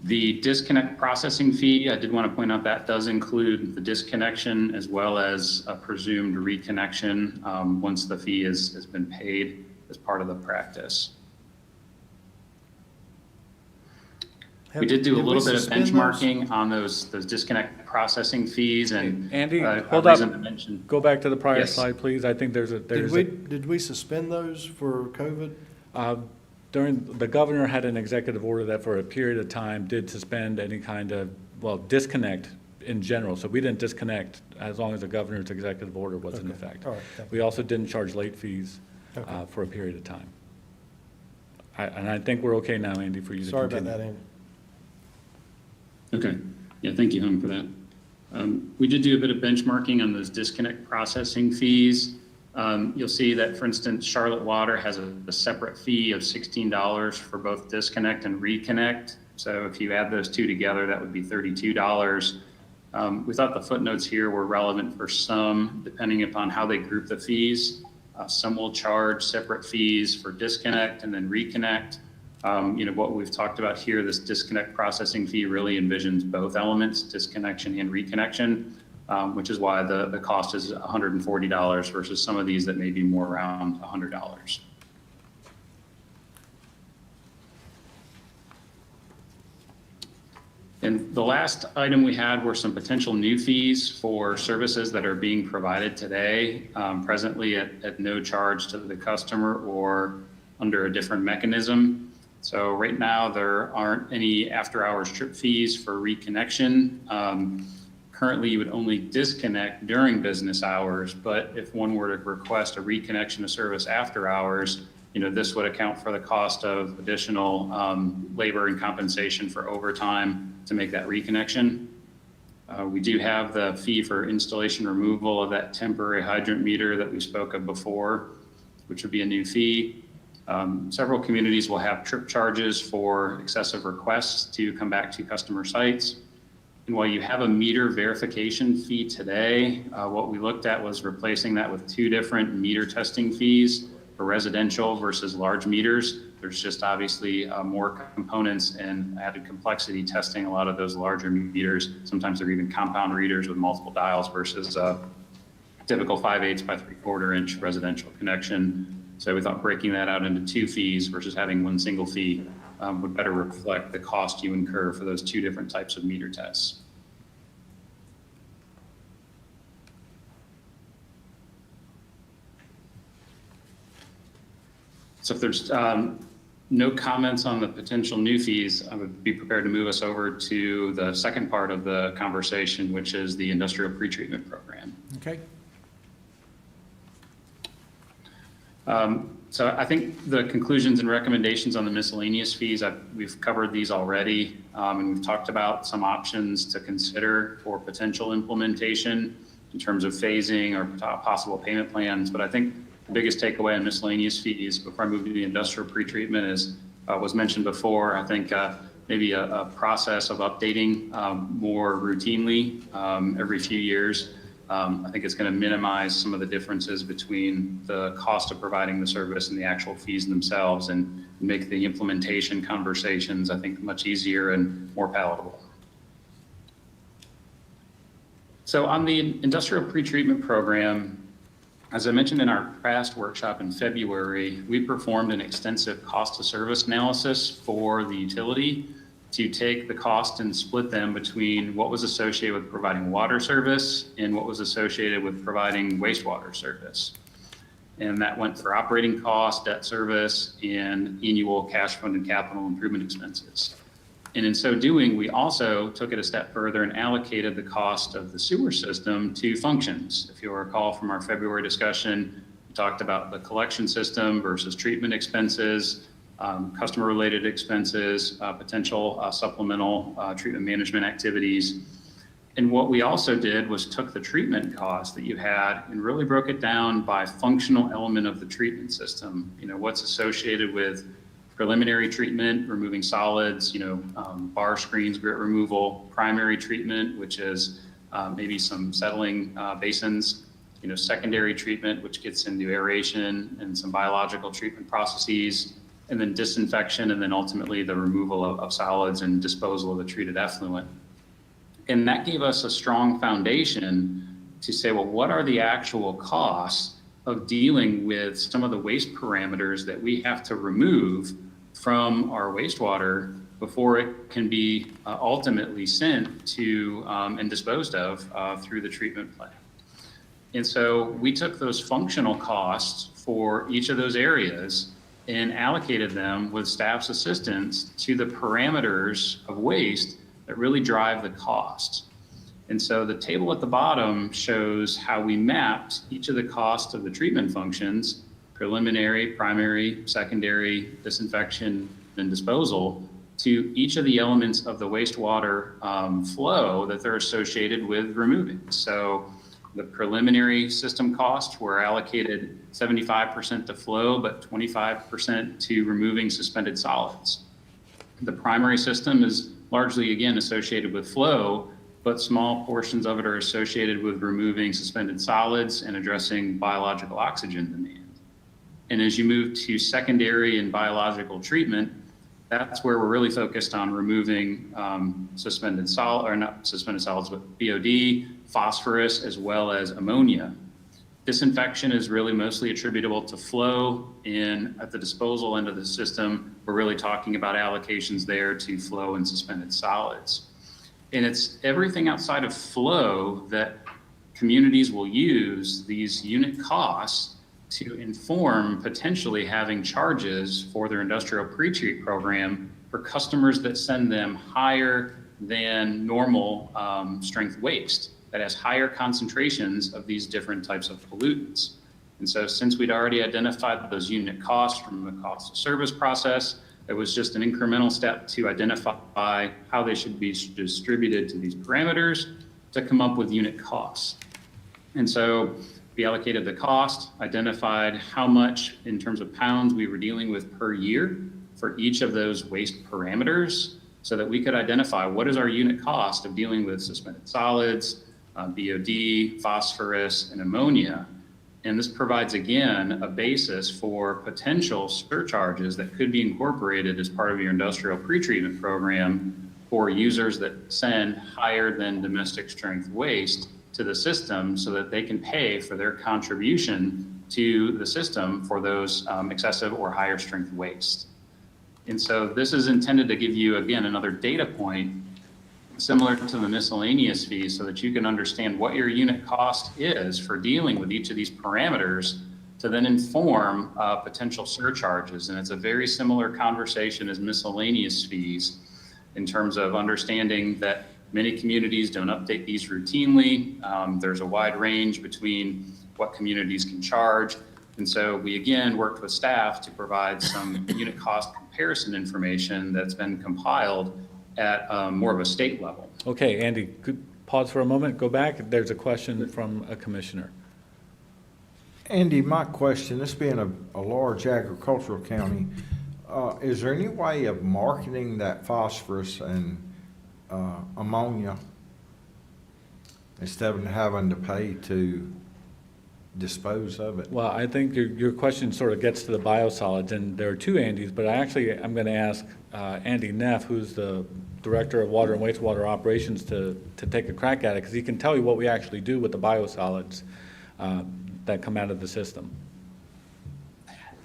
Speaker 3: The disconnect processing fee, I did want to point out that does include the disconnection as well as a presumed reconnection once the fee has been paid as part of the practice. We did do a little bit of benchmarking on those disconnect processing fees, and
Speaker 2: Andy,
Speaker 3: a
Speaker 2: hold up.
Speaker 3: reason to mention.
Speaker 2: Go back to the prior
Speaker 3: Yes.
Speaker 2: slide, please. I think
Speaker 4: Did we suspend those for COVID?
Speaker 2: the governor had an executive order that for a period of time did suspend any kind of, disconnect in general. So we didn't disconnect as long as the governor's executive order was in
Speaker 4: Okay.
Speaker 2: effect.
Speaker 4: All right, thank
Speaker 2: We also didn't charge late fees
Speaker 4: Okay.
Speaker 2: for a period of time. And I think we're okay now, Andy, for you to
Speaker 4: Sorry
Speaker 2: continue.
Speaker 4: about that, Andy.
Speaker 3: Okay, yeah, thank you, Hung, for that. We did do a bit of benchmarking on those disconnect processing fees. You'll see that, for instance, Charlotte Water has a separate fee of $16 for both disconnect and reconnect. So if you add those two together, that would be $32. We thought the footnotes here were relevant for some, depending upon how they group the fees. Some will charge separate fees for disconnect and then reconnect. What we've talked about here, this disconnect processing fee really envisions both elements, disconnection and reconnection, which is why the cost is $140 versus some of these that may be more around $100. And the last item we had were some potential new fees for services that are being provided today, presently at no charge to the customer or under a different mechanism. So right now, there aren't any after-hours trip fees for reconnection. Currently, you would only disconnect during business hours, but if one were to request a reconnection of service after hours, this would account for the cost of additional labor and compensation for overtime to make that reconnection. We do have the fee for installation removal of that temporary hydrant meter that we spoke of before, which would be a new fee. Several communities will have trip charges for excessive requests to come back to customer sites. And while you have a meter verification fee today, what we looked at was replacing that with two different meter testing fees for residential versus large meters. There's just obviously more components and added complexity testing a lot of those larger meters. Sometimes they're even compound readers with multiple dials versus typical 5/8 by 3/4 inch residential connection. So we thought breaking that out into two fees versus having one single fee would better reflect the cost you incur for those two different types of meter tests. So if there's no comments on the potential new fees. I would be prepared to move us over to the second part of the conversation, which is the industrial pretreatment program.
Speaker 1: Okay.
Speaker 3: So I think the conclusions and recommendations on the miscellaneous fees, we've covered these already, and we've talked about some options to consider for potential implementation in terms of phasing or possible payment plans. But I think the biggest takeaway on miscellaneous fees before I move to the industrial pretreatment is, was mentioned before, I think maybe a process of updating more routinely every few years. I think it's going to minimize some of the differences between the cost of providing the service and the actual fees themselves, and make the implementation conversations, I think, much easier and more palatable. So on the industrial pretreatment program, as I mentioned in our past workshop in February, we performed an extensive cost of service analysis for the utility to take the cost and split them between what was associated with providing water service and what was associated with providing wastewater service. And that went for operating costs, debt service, and annual cash funded capital improvement expenses. And in so doing, we also took it a step further and allocated the cost of the sewer system to functions. If you'll recall from our February discussion, we talked about the collection system versus treatment expenses, customer-related expenses, potential supplemental treatment management activities. And what we also did was took the treatment cost that you had and really broke it down by functional element of the treatment system. You know, what's associated with preliminary treatment, removing solids, bar screens, grit removal, primary treatment, which is maybe some settling basins, secondary treatment, which gets into aeration and some biological treatment processes, and then disinfection, and then ultimately the removal of solids and disposal of the treated effluent. And that gave us a strong foundation to say, well, what are the actual costs of dealing with some of the waste parameters that we have to remove from our wastewater before it can be ultimately sent to and disposed of through the treatment plant. And so we took those functional costs for each of those areas and allocated them with staff's assistance to the parameters of waste that really drive the cost. And so the table at the bottom shows how we mapped each of the costs of the treatment functions, preliminary, primary, secondary, disinfection, and disposal, to each of the elements of the wastewater flow that they're associated with removing. So the preliminary system costs were allocated 75% to flow, but 25% to removing suspended solids. The primary system is largely, again, associated with flow, but small portions of it are associated with removing suspended solids and addressing biological oxygen demand. And as you move to secondary and biological treatment, that's where we're really focused on removing suspended solids, or not suspended solids, but BOD, phosphorus, as well as ammonia. Disinfection is really mostly attributable to flow, and at the disposal end of the system, we're really talking about allocations there to flow and suspended solids. And it's everything outside of flow that communities will use these unit costs to inform potentially having charges for their industrial pretreat program for customers that send them higher than normal strength waste that has higher concentrations of these different types of pollutants. And so since we'd already identified those unit costs from the cost of service process, it was just an incremental step to identify how they should be distributed to these parameters to come up with unit costs. And so we allocated the cost, identified how much in terms of pounds we were dealing with per year for each of those waste parameters, so that we could identify what is our unit cost of dealing with suspended solids, BOD, phosphorus, and ammonia. And this provides, again, a basis for potential surcharges that could be incorporated as part of your industrial pretreatment program for users that send higher than domestic strength waste to the system, so that they can pay for their contribution to the system for those excessive or higher strength waste. And so this is intended to give you, again, another data point similar to the miscellaneous fees, so that you can understand what your unit cost is for dealing with each of these parameters, to to then inform potential surcharges. And it's a very similar conversation as miscellaneous fees in terms of understanding that many communities don't update these routinely. There's a wide range between what communities can charge. And so we again worked with staff to provide some unit cost comparison information that's been compiled at more of a state level.
Speaker 2: Okay, Andy, could pause for a moment, go back. There's a question from a commissioner.
Speaker 6: Andy, my question, this being a large agricultural county, is there any way of marketing that phosphorus and ammonia instead of having to pay to dispose of it?
Speaker 2: Well, I think your question sort of gets to the biosolids, and there are two Andys, but I'm going to ask Andy Neff, who's the Director of Water and Wastewater Operations, to take a crack at it, because he can tell you what we actually do with the biosolids that come out of the system.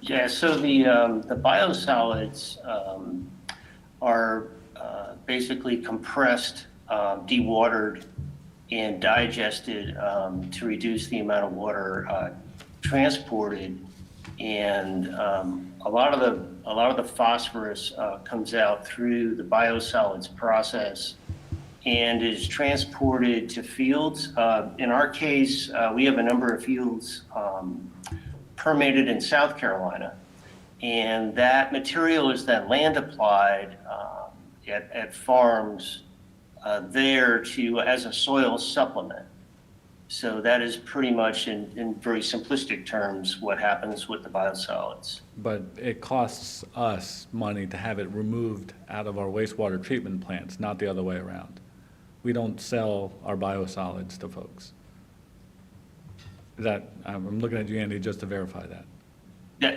Speaker 8: Yeah, so the biosolids are basically compressed, dewatered, and digested to reduce the amount of water transported. And a lot of the phosphorus comes out through the biosolids process and is transported to fields. In our case, we have a number of fields permitted in South Carolina, and that material is then land applied at farms there as a soil supplement. So that is pretty much in very simplistic terms what happens with the biosolids.
Speaker 2: But it costs us money to have it removed out of our wastewater treatment plants, not the other way around. We don't sell our biosolids to folks. I'm looking at you, Andy, just to verify that.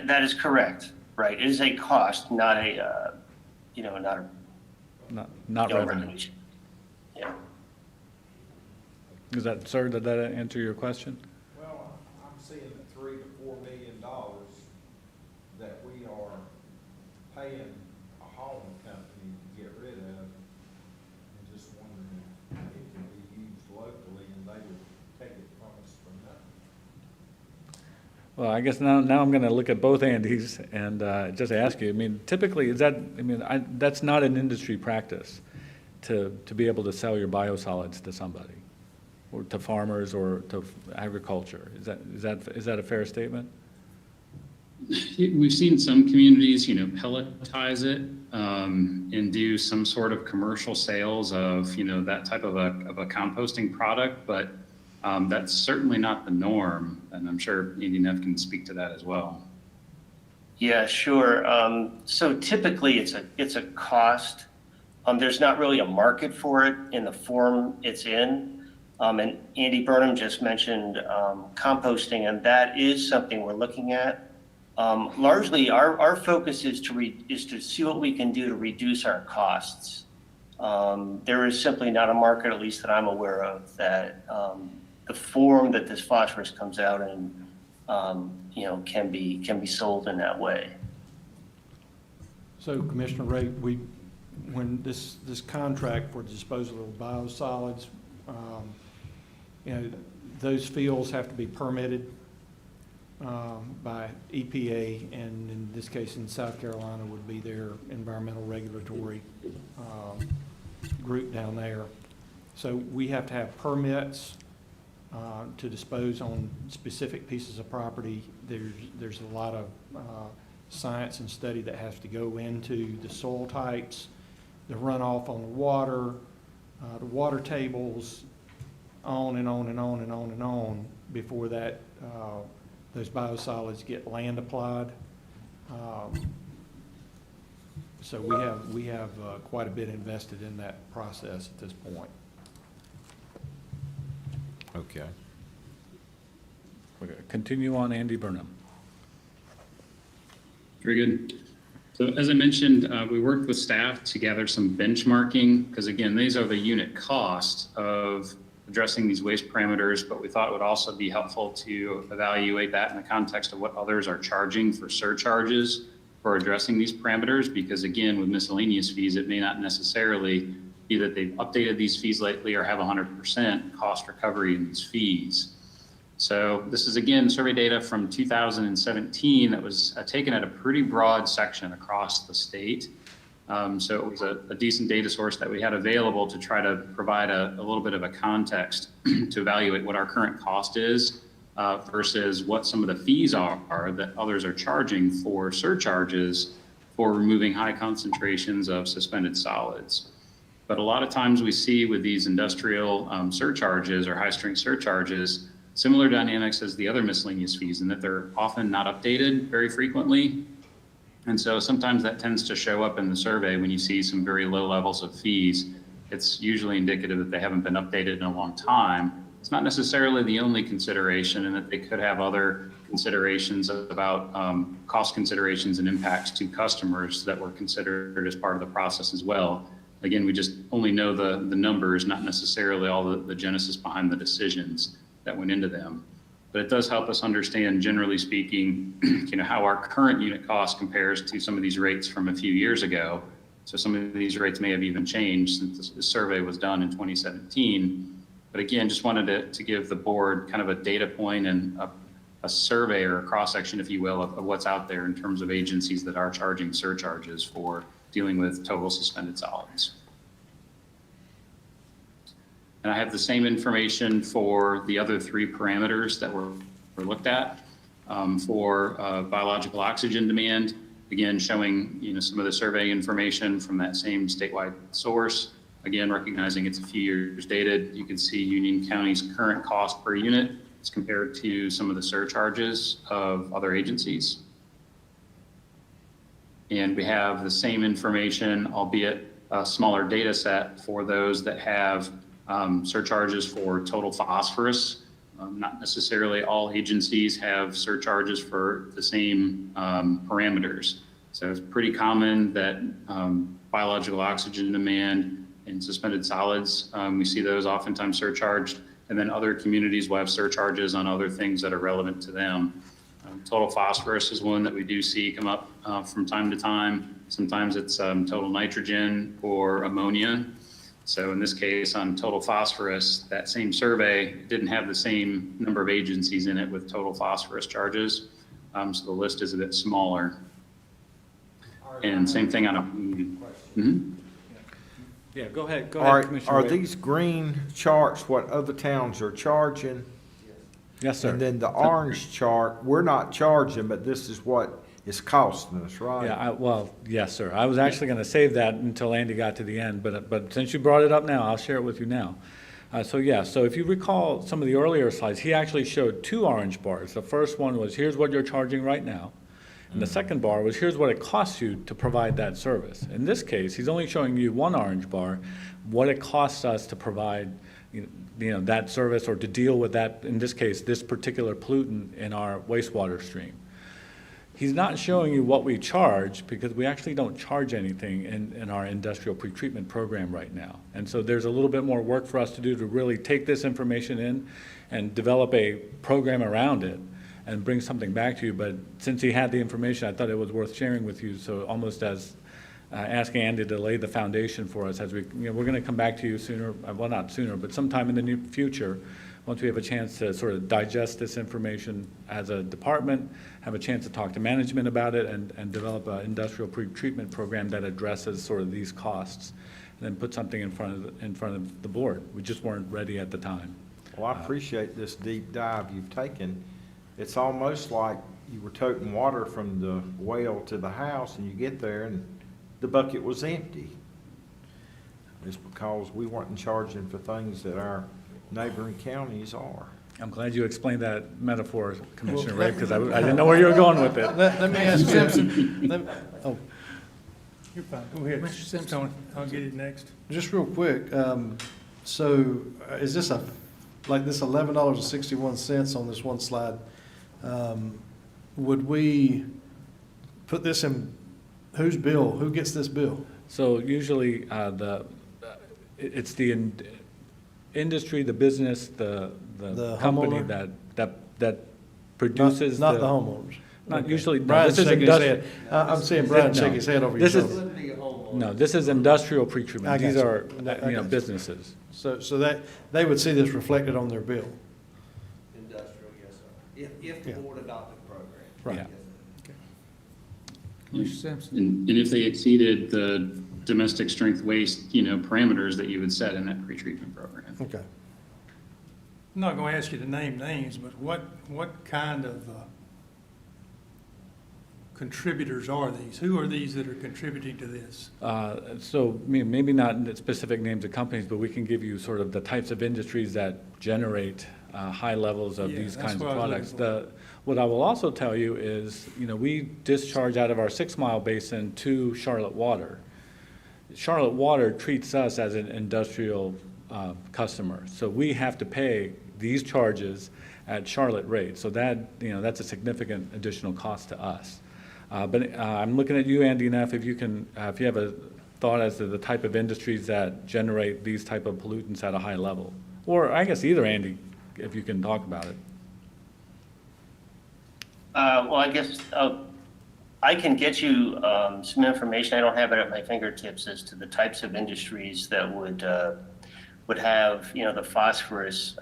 Speaker 8: That is correct, right? It is a cost, not a,
Speaker 2: Not revenue.
Speaker 8: Yeah.
Speaker 2: Is that, sir, did that answer your question?
Speaker 6: Well, I'm seeing the $3 to $4 million that we are paying a hauling company to get rid of, and just wondering if it can be used locally and they would take it from us for nothing.
Speaker 2: Well, I guess now I'm going to look at both Andys and just ask you, I mean, typically, that's not an industry practice to be able to sell your biosolids to somebody, or to farmers, or to agriculture. Is that a fair statement?
Speaker 3: We've seen some communities, pelletize it and do some sort of commercial sales of, that type of a composting product, but that's certainly not the norm, and I'm sure Andy Neff can speak to that as well.
Speaker 8: Yeah, sure. So typically it's a cost. There's not really a market for it in the form it's in. And Andy Burnham just mentioned composting, and that is something we're looking at. Largely, our focus is to see what we can do to reduce our costs. There is simply not a market, at least that I'm aware of, that the form that this phosphorus comes out in, can be sold in that way.
Speaker 9: So Commissioner Ray, when this contract for disposal of biosolids, those fields have to be permitted by EPA, and in this case in South Carolina would be their environmental regulatory group down there. So we have to have permits to dispose on specific pieces of property. There's a lot of science and study that has to go into the soil types, the runoff on the water tables, on and on and on and on and on before that those biosolids get land applied. So we have quite a bit invested in that process at this point.
Speaker 6: Okay.
Speaker 2: Okay, continue on, Andy Burnham.
Speaker 3: Very good. So as I mentioned, we worked with staff to gather some benchmarking, because again, these are the unit costs of addressing these waste parameters, but we thought it would also be helpful to evaluate that in the context of what others are charging for surcharges for addressing these parameters, because again, with miscellaneous fees, it may not necessarily be that they've updated these fees lately or have 100% cost recovery in these fees. So this is, again, survey data from 2017 that was taken at a pretty broad section across the state. So it was a decent data source that we had available to try to provide a little bit of a context to evaluate what our current cost is versus what some of the fees are that others are charging for surcharges for removing high concentrations of suspended solids. But a lot of times we see with these industrial surcharges or high-strength surcharges, similar dynamics as the other miscellaneous fees in that they're often not updated very frequently. And so sometimes that tends to show up in the survey when you see some very low levels of fees. It's usually indicative that they haven't been updated in a long time. It's not necessarily the only consideration, and that they could have other considerations about cost considerations and impacts to customers that were considered as part of the process as well. Again, we just only know the numbers, not necessarily all the genesis behind the decisions that went into them. But it does help us understand, generally speaking, how our current unit cost compares to some of these rates from a few years ago. So some of these rates may have even changed since the survey was done in 2017. But again, just wanted to give the board kind of a data point and a survey or a cross-section, if you will, of what's out there in terms of agencies that are charging surcharges for dealing with total suspended solids. And I have the same information for the other three parameters that were looked at for biological oxygen demand. Again, showing some of the survey information from that same statewide source. Again, recognizing it's a few years dated, you can see Union County's current cost per unit as compared to some of the surcharges of other agencies. And we have the same information, albeit a smaller data set for those that have surcharges for total phosphorus. Not necessarily all agencies have surcharges for the same parameters. So it's pretty common that biological oxygen demand and suspended solids, we see those oftentimes surcharged, and then other communities will have surcharges on other things that are relevant to them. Total phosphorus is one that we do see come up from time to time. Sometimes it's total nitrogen or ammonia. So in this case, on total phosphorus, that same survey didn't have the same number of agencies in it with total phosphorus charges. So the list is a bit smaller. And same thing on a...
Speaker 2: Yeah, go ahead, Commissioner
Speaker 6: Are
Speaker 2: Wade.
Speaker 6: these green charts what other towns are charging?
Speaker 2: Yes, sir.
Speaker 6: And then the orange chart, we're not charging, but this is what it's costing us, right?
Speaker 2: Yeah, well, yes, sir. I was actually going to save that until Andy got to the end, but since you brought it up now, I'll share it with you now. So if you recall some of the earlier slides, he actually showed two orange bars. The first one was, here's what you're charging right now. And the second bar was, here's what it costs you to provide that service. In this case, he's only showing you one orange bar, what it costs us to provide that service or to deal with that, in this case, this particular pollutant in our wastewater stream. He's not showing you what we charge because we actually don't charge anything in our industrial pretreatment program right now. And so there's a little bit more work for us to do to really take this information in and develop a program around it and bring something back to you. But since he had the information, I thought it was worth sharing with you. So almost as asking Andy to lay the foundation for us as we're going to come back to you sooner, well, not sooner, but sometime in the near future, once we have a chance to sort of digest this information as a department, have a chance to talk to management about it and develop an industrial pretreatment program that addresses sort of these costs, and then put something in front of the board. We just weren't ready at the time.
Speaker 6: Well, I appreciate this deep dive you've taken. It's almost like you were toting water from the well to the house and you get there and the bucket was empty. It's because we weren't charging for things that our neighboring counties are.
Speaker 2: I'm glad you explained that metaphor, Commissioner Ray, because I didn't know where you were going with it.
Speaker 4: Let me ask you, oh,
Speaker 10: You're fine, go ahead.
Speaker 1: Mr. Simpson.
Speaker 10: Tony, I'll get it next.
Speaker 4: just real quick, so is this like this $11.61 on this one slide? Would we put this in, whose bill? Who gets this bill?
Speaker 2: So usually it's the industry, the business, the company
Speaker 4: homeowner?
Speaker 2: that produces
Speaker 4: Not the homeowners.
Speaker 2: Not
Speaker 4: Okay.
Speaker 2: usually. No,
Speaker 4: Brian's
Speaker 2: this is
Speaker 4: shaking his head. I'm seeing Brian
Speaker 2: No.
Speaker 4: shake his head over your
Speaker 2: This is-
Speaker 4: shoulder.
Speaker 2: No, this is industrial
Speaker 4: I
Speaker 2: pretreatment.
Speaker 4: got
Speaker 2: These
Speaker 4: you.
Speaker 2: are,
Speaker 4: I got you.
Speaker 2: businesses.
Speaker 4: So that, they would see this reflected on their bill.
Speaker 5: Industrial, If
Speaker 4: the Yeah.
Speaker 5: board adopted the program.
Speaker 4: Right.
Speaker 2: Yeah.
Speaker 1: Commissioner Simpson?
Speaker 3: And if they exceeded the domestic strength waste, parameters that you would set in that pretreatment program.
Speaker 4: Okay.
Speaker 10: I'm not gonna ask you to name names, but what kind of contributors are these? Who are these that are contributing to this?
Speaker 2: So maybe not the specific names of companies, but we can give you sort of the types of industries that generate high levels of
Speaker 10: Yeah,
Speaker 2: these
Speaker 10: that's
Speaker 2: kinds of
Speaker 10: what I was
Speaker 2: products. What I will also tell you is, we discharge out of our 6 Mile Basin to Charlotte Water. Charlotte Water treats us as an industrial customer, so we have to pay these charges at Charlotte rates. So that's a significant additional cost to us. But I'm looking at you, Andy Neff, if you have a thought as to the type of industries that generate these type of pollutants at a high level. Or I guess either, Andy, if you can talk about it.
Speaker 8: Well, I guess I can get you some information. I don't have it at my fingertips as to the types of industries that would have, the phosphorus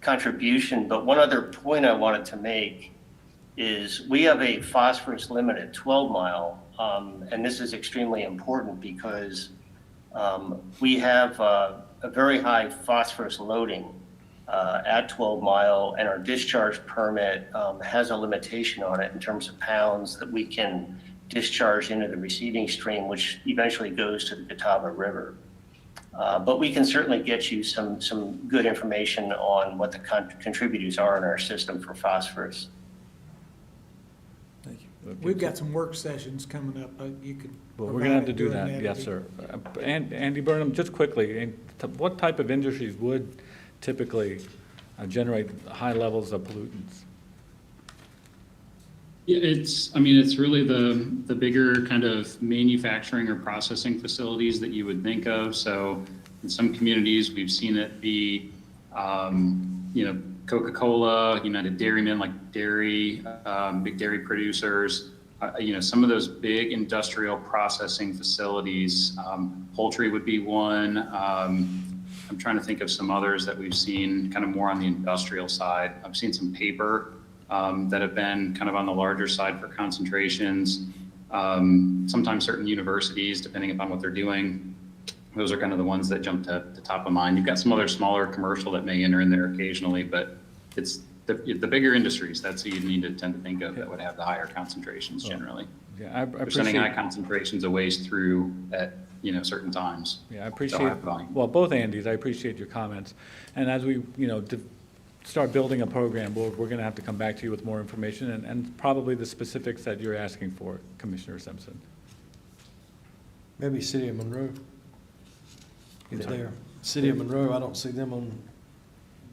Speaker 8: contribution. But one other point I wanted to make is we have a phosphorus limit at 12 Mile, and this is extremely important because we have a very high phosphorus loading at 12 Mile, and our discharge permit has a limitation on it in terms of pounds that we can discharge into the receiving stream, which eventually goes to the Catawba River. But we can certainly get you some good information on what the contributors are in our system for phosphorus.
Speaker 10: Thank you.
Speaker 1: We've got some work sessions coming up, you could.
Speaker 2: Well, we're gonna have to do
Speaker 1: provide it
Speaker 2: that,
Speaker 1: during
Speaker 2: yes, sir. And Andy Burnham, just quickly, what type of industries would typically generate high levels of pollutants?
Speaker 3: Yeah, it's really the bigger kind of manufacturing or processing facilities that you would think of. So in some communities, we've seen it be, Coca-Cola, United Dairymen, like dairy, big dairy producers, some of those big industrial processing facilities. Poultry would be one. I'm trying to think of some others that we've seen kind of more on the industrial side. I've seen some paper that have been kind of on the larger side for concentrations. Sometimes certain universities, depending upon what they're doing, those are kind of the ones that jump to the top of mind. You've got some other smaller commercial that may enter in there occasionally, but it's the bigger industries, that's who you need to tend to think of that would have the higher concentrations generally.
Speaker 2: Yeah, I
Speaker 3: They're sending high
Speaker 2: appreciate,
Speaker 3: concentrations of waste through at, certain times.
Speaker 2: yeah, I
Speaker 3: They'll
Speaker 2: appreciate,
Speaker 3: have volume.
Speaker 2: well, both Andys, I appreciate your comments. And as we, start building a program, we're gonna have to come back to you with more information and probably the specifics that you're asking for, Commissioner Simpson.
Speaker 4: Maybe City of Monroe. If
Speaker 2: Yeah.
Speaker 4: they're, City of Monroe, I don't see them on,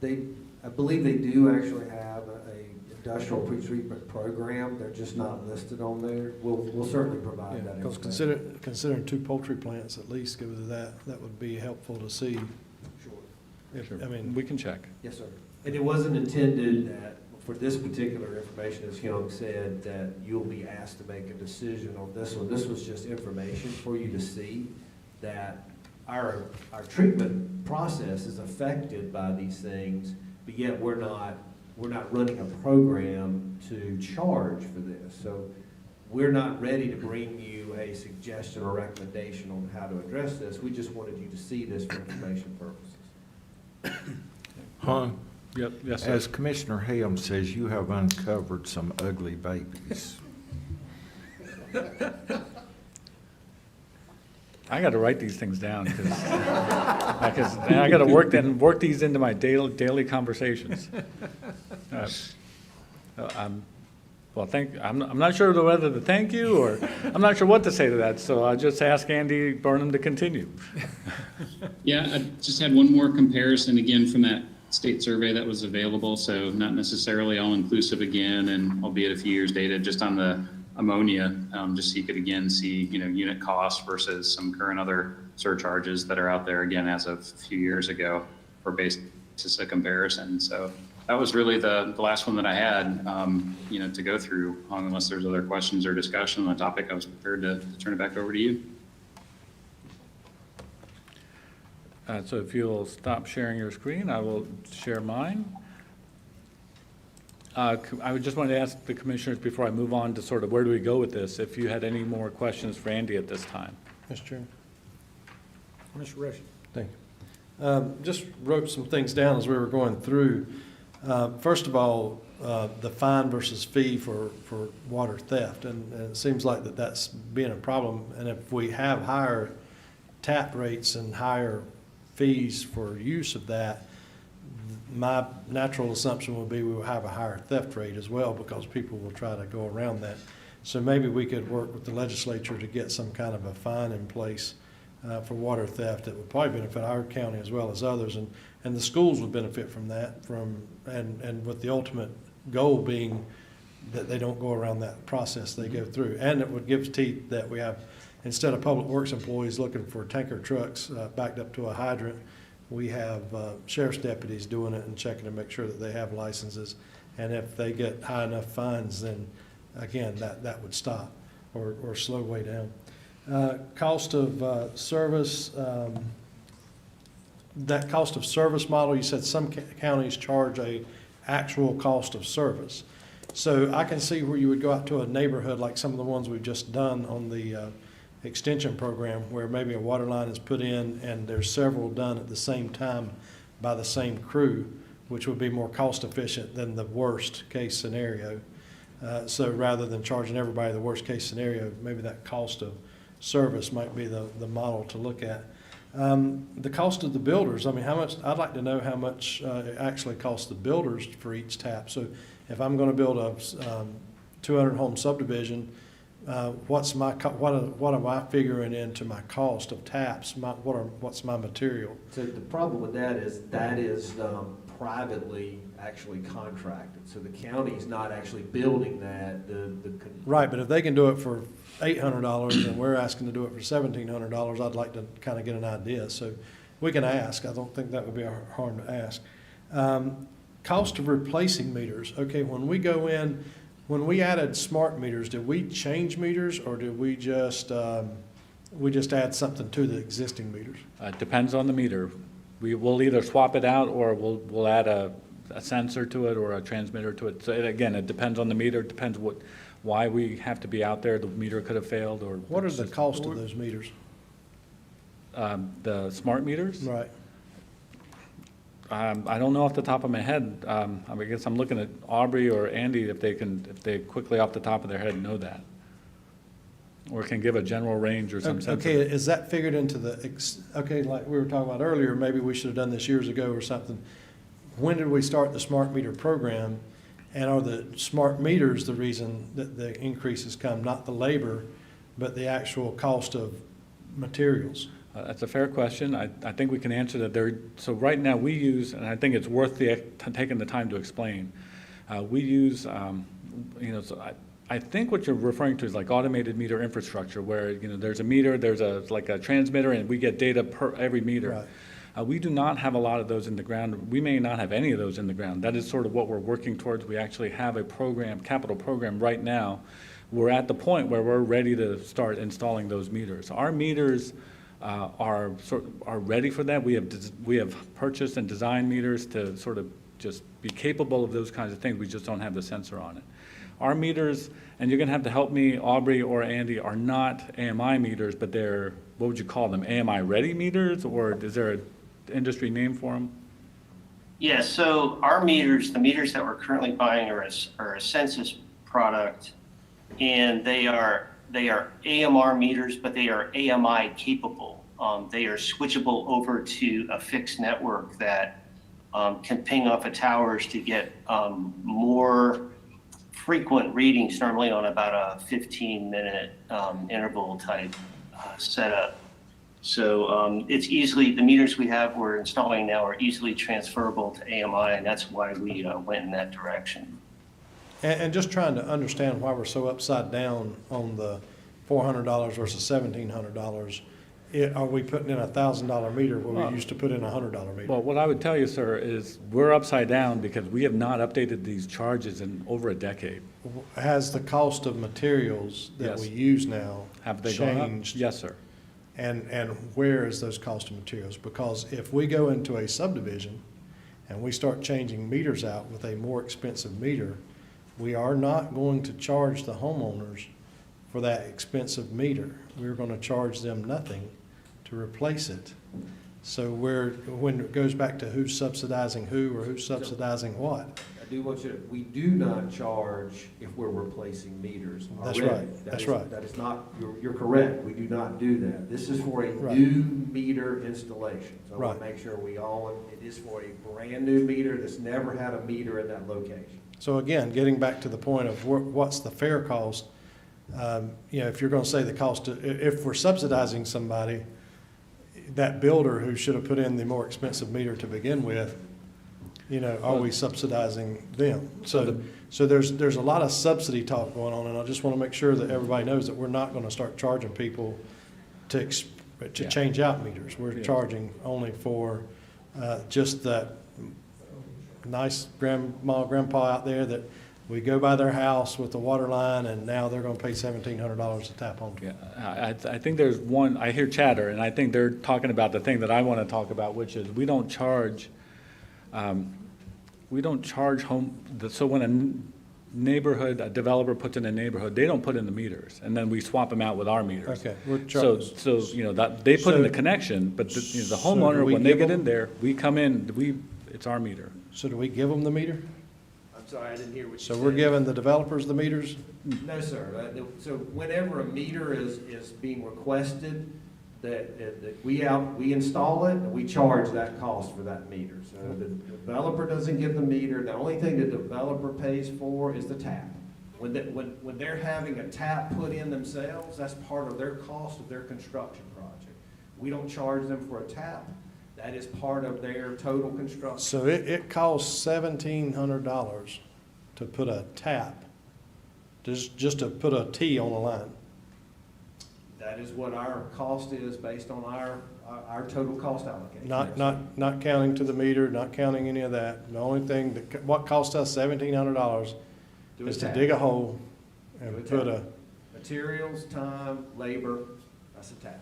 Speaker 5: I believe they do actually have a industrial pretreatment program. They're just not listed on there. We'll certainly provide that
Speaker 4: because
Speaker 5: information.
Speaker 4: considering 2 poultry plants at least go to that would be helpful to see.
Speaker 5: Sure.
Speaker 4: If,
Speaker 2: Sure.
Speaker 4: I mean,
Speaker 2: We can check.
Speaker 5: Yes, sir. And it wasn't intended that, for this particular information, as Hyung said, that you'll be asked to make a decision on this one. This was just information for you to see that our treatment process is affected by these things, but yet we're not running a program to charge for this. So we're not ready to bring you a suggestion or recommendation on how to address this. We just wanted you to see this for information purposes.
Speaker 6: Hung,
Speaker 2: Yep, yes, sir.
Speaker 6: as Commissioner Helm says, you have uncovered some ugly babies.
Speaker 2: I gotta write these things down, because I gotta work these into my daily conversations. Well, I'm not sure whether to thank you, or I'm not sure what to say to that, so I'll just ask Andy Burnham to continue.
Speaker 3: Yeah, I just had one more comparison again from that state survey that was available. So not necessarily all inclusive again, and albeit a few years data just on the ammonia, just so you could again see, unit costs versus some current other surcharges that are out there again as of a few years ago for basis of comparison. So that was really the last one that I had, to go through, unless there's other questions or discussion on the topic. I was prepared to turn it back over to you.
Speaker 2: So if you'll stop sharing your screen, I will share mine. I would just want to ask the commissioners before I move on to sort of where do we go with this, if you had any more questions for Andy at this time.
Speaker 4: Mr. Chairman.
Speaker 1: Mr. Rish.
Speaker 4: Thank you. Just wrote some things down as we were going through. First of all, the fine versus fee for water theft, and it seems like that's being a problem. And if we have higher tap rates and higher fees for use of that, my natural assumption would be we will have a higher theft rate as well, because people will try to go around that. So maybe we could work with the legislature to get some kind of a fine in place for water theft that would probably benefit our county as well as others, and the schools would benefit from that, and with the ultimate goal being that they don't go around that process they go through. And it would give teeth that we have, instead of public works employees looking for tanker trucks backed up to a hydrant, we have sheriff's deputies doing it and checking to make sure that they have licenses. And if they get high enough fines, then again, that would stop or slow way down. Cost of service, that cost of service model, you said some counties charge a actual cost of service. So I can see where you would go out to a neighborhood like some of the ones we've just done on the extension program, where maybe a water line is put in and there's several done at the same time by the same crew, which would be more cost efficient than the worst case scenario. So rather than charging everybody the worst case scenario, maybe that cost of service might be the model to look at. The cost of the builders, I mean, how much, I'd like to know how much it actually costs the builders for each tap. So if I'm going to build a 200 home subdivision, what's what am I figuring into my cost of taps? What's my material?
Speaker 5: So the problem with that is privately actually contracted. So the county's not actually building that.
Speaker 4: Right, but if they can do it for $800 and we're asking to do it for $1,700, I'd like to kind of get an idea. So we can ask. I don't think that would be harm to ask. Cost of replacing meters. Okay, when we go in, when we added smart meters, did we change meters, or did we just add something to the existing meters?
Speaker 2: Depends on the meter. We will either swap it out, or we'll add a sensor to it or a transmitter to it. So again, it depends on the meter. It depends why we have to be out there. The meter could have failed, or
Speaker 4: what are the cost of those meters?
Speaker 2: The smart meters?
Speaker 4: Right.
Speaker 2: I don't know off the top of my head. I guess I'm looking at Aubrey or Andy if they quickly off the top of their head know that, or can give a general range or some sense.
Speaker 4: Okay, is that figured into okay, like we were talking about earlier, maybe we should have done this years ago or something. When did we start the smart meter program, and are the smart meters the reason that the increases come, not the labor, but the actual cost of materials?
Speaker 2: That's a fair question. I think we can answer that. So right now we use, and I think it's worth taking the time to explain. We use, so I think what you're referring to is like automated meter infrastructure, where there's a meter, there's like a transmitter, and we get data per every meter. Right. We do not have a lot of those in the ground. We may not have any of those in the ground. That is sort of what we're working towards. We actually have a capital program right now. We're at the point where we're ready to start installing those meters. Our meters are ready for that. We have purchased and designed meters to sort of just be capable of those kinds of things. We just don't have the sensor on it. Our meters, and you're going to have to help me, Aubrey or Andy, are not AMI meters, but they're, what would you call them, AMI ready meters, or is there an industry name for them?
Speaker 8: Yes, so our meters, the meters that we're currently buying are a census product, and they are AMR meters, but they are AMI capable. They are switchable over to a fixed network that can ping off of towers to get more frequent readings, normally on about a 15-minute interval type setup. So it's easily, the meters we're installing now are easily transferable to AMI, and that's why we went in that direction.
Speaker 4: And just trying to understand why we're so upside down on the $400 versus $1,700. Are we putting in a $1,000 meter where we used to put in a $100 meter?
Speaker 2: Well, what I would tell you, sir, is we're upside down because we have not updated these charges in over a decade.
Speaker 4: Has the cost of materials that we use now
Speaker 2: have they gone up?
Speaker 4: changed?
Speaker 2: Yes, sir.
Speaker 4: And where is those cost of materials? Because if we go into a subdivision and we start changing meters out with a more expensive meter, we are not going to charge the homeowners for that expensive meter. We're going to charge them nothing to replace it. So when it goes back to who's subsidizing who or who's subsidizing what.
Speaker 5: I do want you to, we do not charge if we're replacing meters
Speaker 4: That's
Speaker 5: already.
Speaker 4: right, that's
Speaker 5: That is-
Speaker 4: right.
Speaker 5: That is not, you're correct, we do not do that. This is for a
Speaker 4: Right.
Speaker 5: new meter installation. So I want
Speaker 4: Right.
Speaker 5: to make sure it is for a brand-new meter that's never had a meter in that location.
Speaker 4: So again, getting back to the point of what's the fair cost, if you're going to say the cost, if we're subsidizing somebody, that builder who should have put in the more expensive meter to begin with, are we subsidizing them? So there's a lot of subsidy talk going on, and I just want to make sure that everybody knows that we're not going to start charging people to change out meters. We're charging only for just that nice grandma, grandpa out there that we go by their house with the water line, and now they're going to pay $1,700 to tap on.
Speaker 2: Yeah, I think there's one, I hear chatter, and I think they're talking about the thing that I want to talk about, which is we don't charge so when a developer puts in a neighborhood, they don't put in the meters, and then we swap them out with our meters.
Speaker 4: Okay.
Speaker 2: So, that, they put in the connection, but the
Speaker 4: So do
Speaker 2: homeowner,
Speaker 4: we
Speaker 2: when they
Speaker 4: give
Speaker 2: get
Speaker 4: them-
Speaker 2: in there, we come in, it's our meter.
Speaker 4: So do we give them the meter?
Speaker 5: I'm sorry, I didn't hear what you
Speaker 4: So
Speaker 5: said.
Speaker 4: we're giving the developers the meters?
Speaker 5: No, sir. So whenever a meter is being requested, that we install it, and we charge that cost for that meter. So the developer doesn't get the meter. The only thing the developer pays for is the tap. When they're having a tap put in themselves, that's part of their cost of their construction project. We don't charge them for a tap. That is part of their total construction.
Speaker 4: So it costs $1,700 to put a tap, just to put a T on the line.
Speaker 5: That is what our cost is based on our total cost allocation.
Speaker 4: Not counting to the meter, not counting any of that. The only thing, what cost us $1,700
Speaker 5: Do a
Speaker 4: is to
Speaker 5: tap.
Speaker 4: dig a hole
Speaker 5: Do a
Speaker 4: and
Speaker 5: tap.
Speaker 4: put a,
Speaker 5: Materials, time, labor, that's a tap.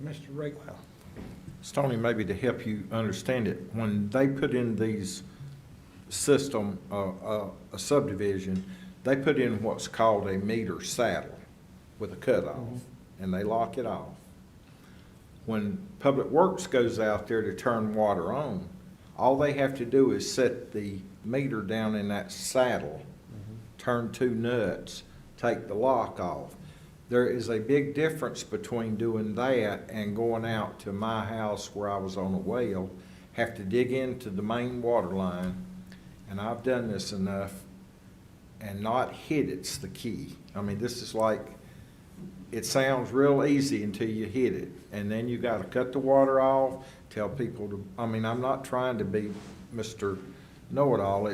Speaker 1: Mr. Rakewell.
Speaker 6: Stoney, maybe to help you understand it, when they put in these system, a subdivision, they put in what's called a meter saddle with a cutoff, and they lock it off. When Public Works goes out there to turn water on, all they have to do is set the meter down in that saddle, turn two nuts, take the lock off. There is a big difference between doing that and going out to my house where I was on a well, have to dig into the main water line, and I've done this enough, and not hit it's the key. I mean, this is like, it sounds real easy until you hit it, and then you gotta cut the water off, tell people to, I mean, I'm not trying to be Mr. Know-it-all,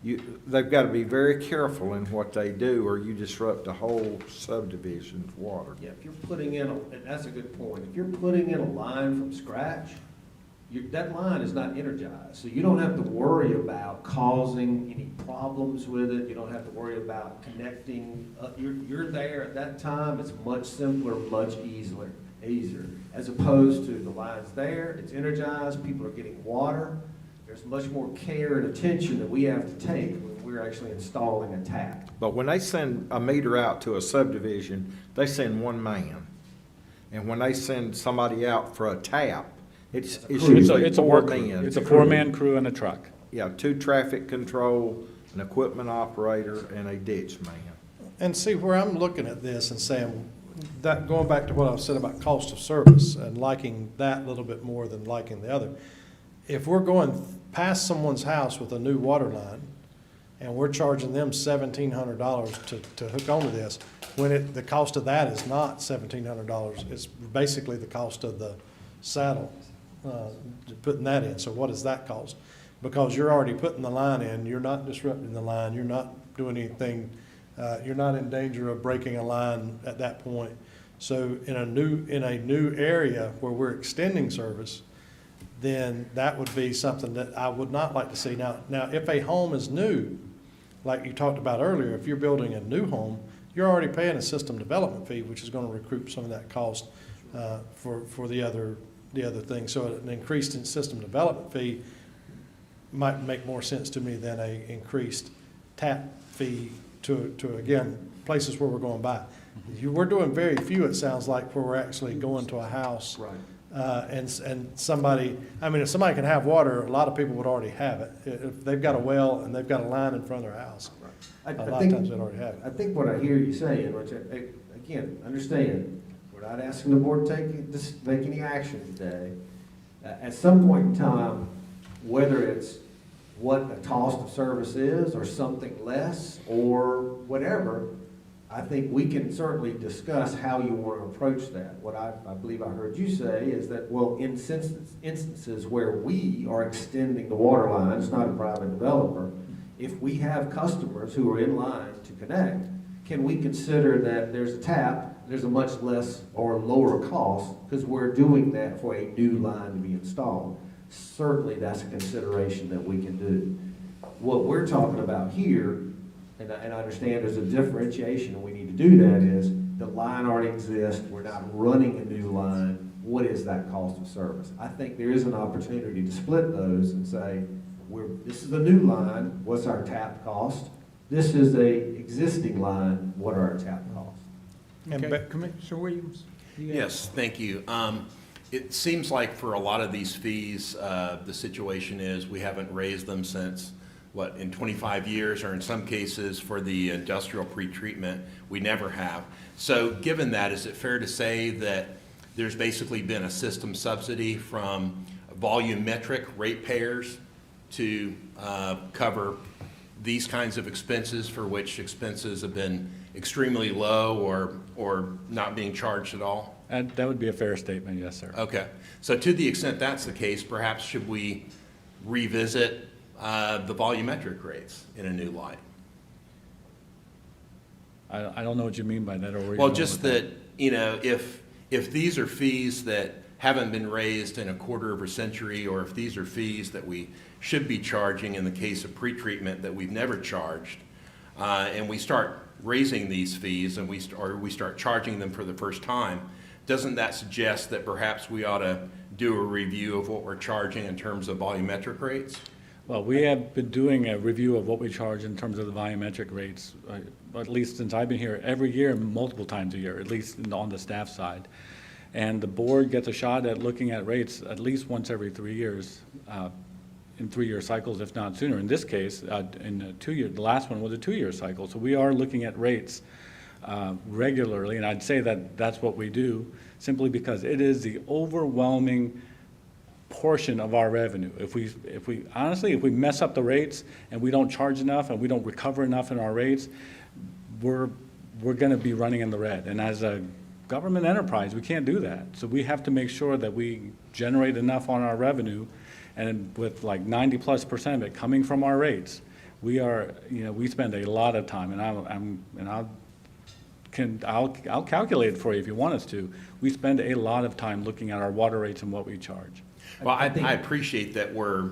Speaker 6: they've gotta be very careful in what they do, or you disrupt the whole subdivision's water.
Speaker 5: Yeah, if you're putting in, and that's a good point, if you're putting in a line from scratch, that line is not energized, so you don't have to worry about causing any problems with it, you don't have to worry about connecting, you're there at that time, it's much simpler, much easier, as opposed to the line's there, it's energized, people are getting water, there's much more care and attention that we have to take when we're actually installing a tap.
Speaker 6: But when they send a meter out to a subdivision, they send one man. And when they send somebody out for a tap, it's usually
Speaker 2: It's a
Speaker 6: four
Speaker 2: work crew.
Speaker 6: men.
Speaker 2: It's a four-man crew and a truck.
Speaker 6: Yeah, 2 traffic control, an equipment operator, and a ditch man.
Speaker 4: and see where I'm looking at this and saying, that, going back to what I said about cost of service and liking that a little bit more than liking the other. If we're going past someone's house with a new water line, and we're charging them $1,700 to hook onto this, when the cost of that is not $1,700, it's basically the cost of the saddle, putting that in. So what does that cost? Because you're already putting the line in, you're not disrupting the line, you're not doing anything, you're not in danger of breaking a line at that point. So in a new area where we're extending service, then that would be something that I would not like to see. Now, if a home is new, like you talked about earlier, if you're building a new home, you're already paying a system development fee, which is going to recoup some of that cost for the other the other thing. So an increased in system development fee might make more sense to me than a increased tap fee to again, places where we're going by. We're doing very few, it sounds like, where we're actually going to a house.
Speaker 5: Right.
Speaker 4: And somebody, I mean, if somebody can have water, a lot of people would already have it. If they've got a well and they've got a line in front of their house,
Speaker 5: I
Speaker 4: a lot of
Speaker 5: think-
Speaker 4: times they'd already have it.
Speaker 5: I think what I hear you saying, which again, understand, we're not asking the board to make any action today. At some point in time, whether it's what the cost of service is or something less or whatever, I think we can certainly discuss how you want to approach that. What I believe I heard you say is that, well, in instances where we are extending the water lines, not a private developer, if we have customers who are in line to connect, can we consider that there's a tap, there's a much less or lower cost because we're doing that for a new line to be installed? Certainly that's a consideration that we can do. What we're talking about here, and I understand there's a differentiation and we need to do that, is the line already exists, we're not running a new line, what is that cost of service? I think there is an opportunity to split those and say, this is a new line, what's our tap cost? This is a existing line, what are our tap costs?
Speaker 1: Okay, Commissioner Williams? you have-
Speaker 11: Yes, thank you. It seems like for a lot of these fees, the situation is we haven't raised them since, in 25 years, or in some cases for the industrial pretreatment, we never have. So given that, is it fair to say that there's basically been a system subsidy from volumetric ratepayers to cover these kinds of expenses, for which expenses have been extremely low or not being charged at all?
Speaker 2: That would be a fair statement, yes, sir.
Speaker 11: Okay. So to the extent that's the case, perhaps should we revisit the volumetric rates in a new light?
Speaker 2: I don't know what you mean by that, or where you're
Speaker 11: Well,
Speaker 2: going
Speaker 11: just
Speaker 2: with
Speaker 11: that, if these are fees that haven't been raised in a quarter of a century, or if these are fees that we should be charging in the case of pretreatment that we've never charged, and we start raising these fees and we start charging them for the first time, doesn't that suggest that perhaps we ought to do a review of what we're charging in terms of volumetric rates?
Speaker 2: Well, we have been doing a review of what we charge in terms of the volumetric rates, at least since I've been here, every year, multiple times a year, at least on the staff side. And the board gets a shot at looking at rates at least once every 3 years, in 3-year cycles, if not sooner. In this case, in a 2-year, the last one was a 2-year cycle. So we are looking at rates regularly, and I'd say that that's what we do, simply because it is the overwhelming portion of our revenue. If we honestly, if we mess up the rates and we don't charge enough and we don't recover enough in our rates, we're going to be running in the red. And as a government enterprise, we can't do that. So we have to make sure that we generate enough on our revenue, and with like 90+% of it coming from our rates, we spend a lot of time, and I'll calculate it for you if you want us to. We spend a lot of time looking at our water rates and what we charge.
Speaker 11: Well, I appreciate that we're,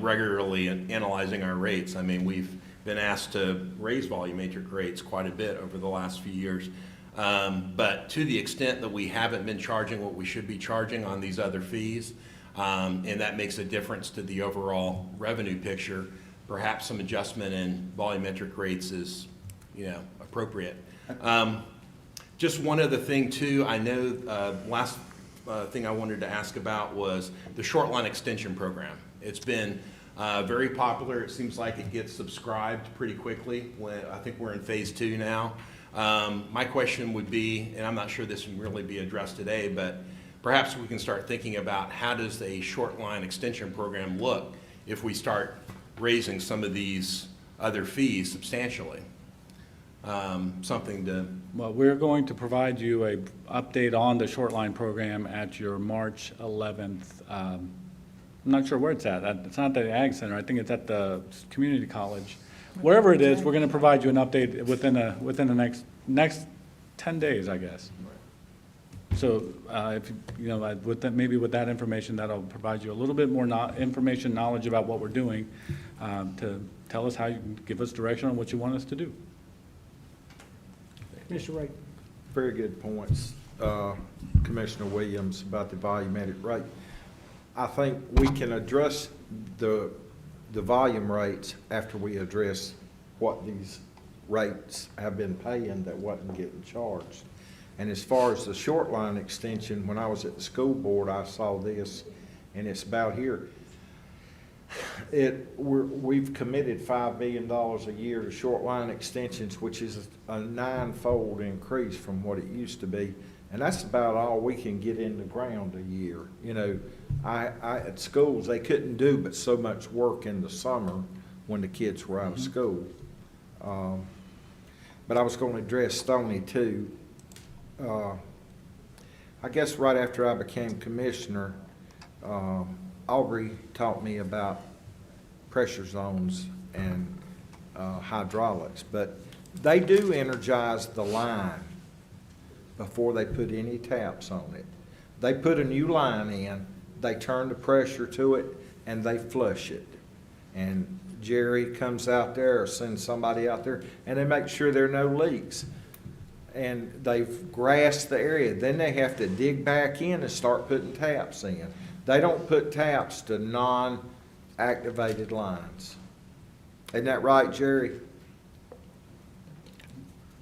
Speaker 11: regularly analyzing our rates. I mean, we've been asked to raise volumetric rates quite a bit over the last few years. But to the extent that we haven't been charging what we should be charging on these other fees, and that makes a difference to the overall revenue picture, perhaps some adjustment in volumetric rates is, appropriate. Just one other thing too, I know last thing I wanted to ask about was the short line extension program. It's been very popular. It seems like it gets subscribed pretty quickly. I think we're in phase 2 now. My question would be, and I'm not sure this can really be addressed today, but perhaps we can start thinking about how does a short line extension program look if we start raising some of these other fees substantially. Something to...
Speaker 2: Well, we're going to provide you an update on the short line program at your March 11th. I'm not sure where it's at. It's not the Ag Center. I think it's at the community college. Wherever it is, we're going to provide you an update within the next 10 days, I guess. So, if with that, maybe with that information, that'll provide you a little bit more knowledge about what we're doing, to tell us how you can give us direction on what you want us to do.
Speaker 1: Mr. Ray?
Speaker 6: Very good points. Commissioner Williams about the volumetric rate. I think we can address the volume rates after we address what these rates have been paying that wasn't getting charged. And as far as the short line extension, when I was at the school board, I saw this, and it's about here. We've committed $5 billion a year to short line extensions, which is a 9-fold increase from what it used to be. And that's about all we can get in the ground a year. You know, at schools, they couldn't do but so much work in the summer when the kids were out of school. But I was going to address Stoney too. I guess right after I became commissioner, Aubrey taught me about pressure zones and hydraulics, but they do energize the line before they put any taps on it. They put a new line in, they turn the pressure to it, and they flush it. And Jerry comes out there or sends somebody out there, and they make sure there are no leaks. And they've grassed the area. Then they have to dig back in and start putting taps in. They don't put taps to non-activated lines. Isn't that right, Jerry?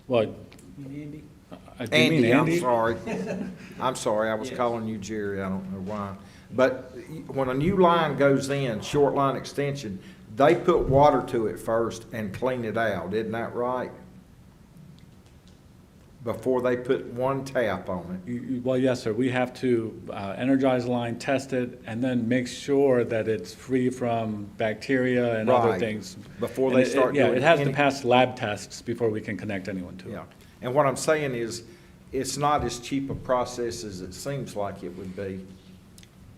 Speaker 2: Well,
Speaker 1: Andy?
Speaker 2: do you mean
Speaker 6: I'm
Speaker 2: Andy?
Speaker 6: sorry. I'm sorry, I was calling you Jerry, I don't know why. But when a new line goes in, short line extension, they put water to it first and clean it out, isn't that right? Before they put one tap on it.
Speaker 2: Well, yes, sir. We have to energize the line, test it, and then make sure that it's free from bacteria and other
Speaker 6: Right.
Speaker 2: things.
Speaker 6: Before
Speaker 2: And
Speaker 6: they start
Speaker 2: yeah,
Speaker 6: doing
Speaker 2: it has to
Speaker 6: any-
Speaker 2: pass lab tests before we can connect anyone to it.
Speaker 6: Yeah, and what I'm saying is, it's not as cheap a process as it seems like it would be.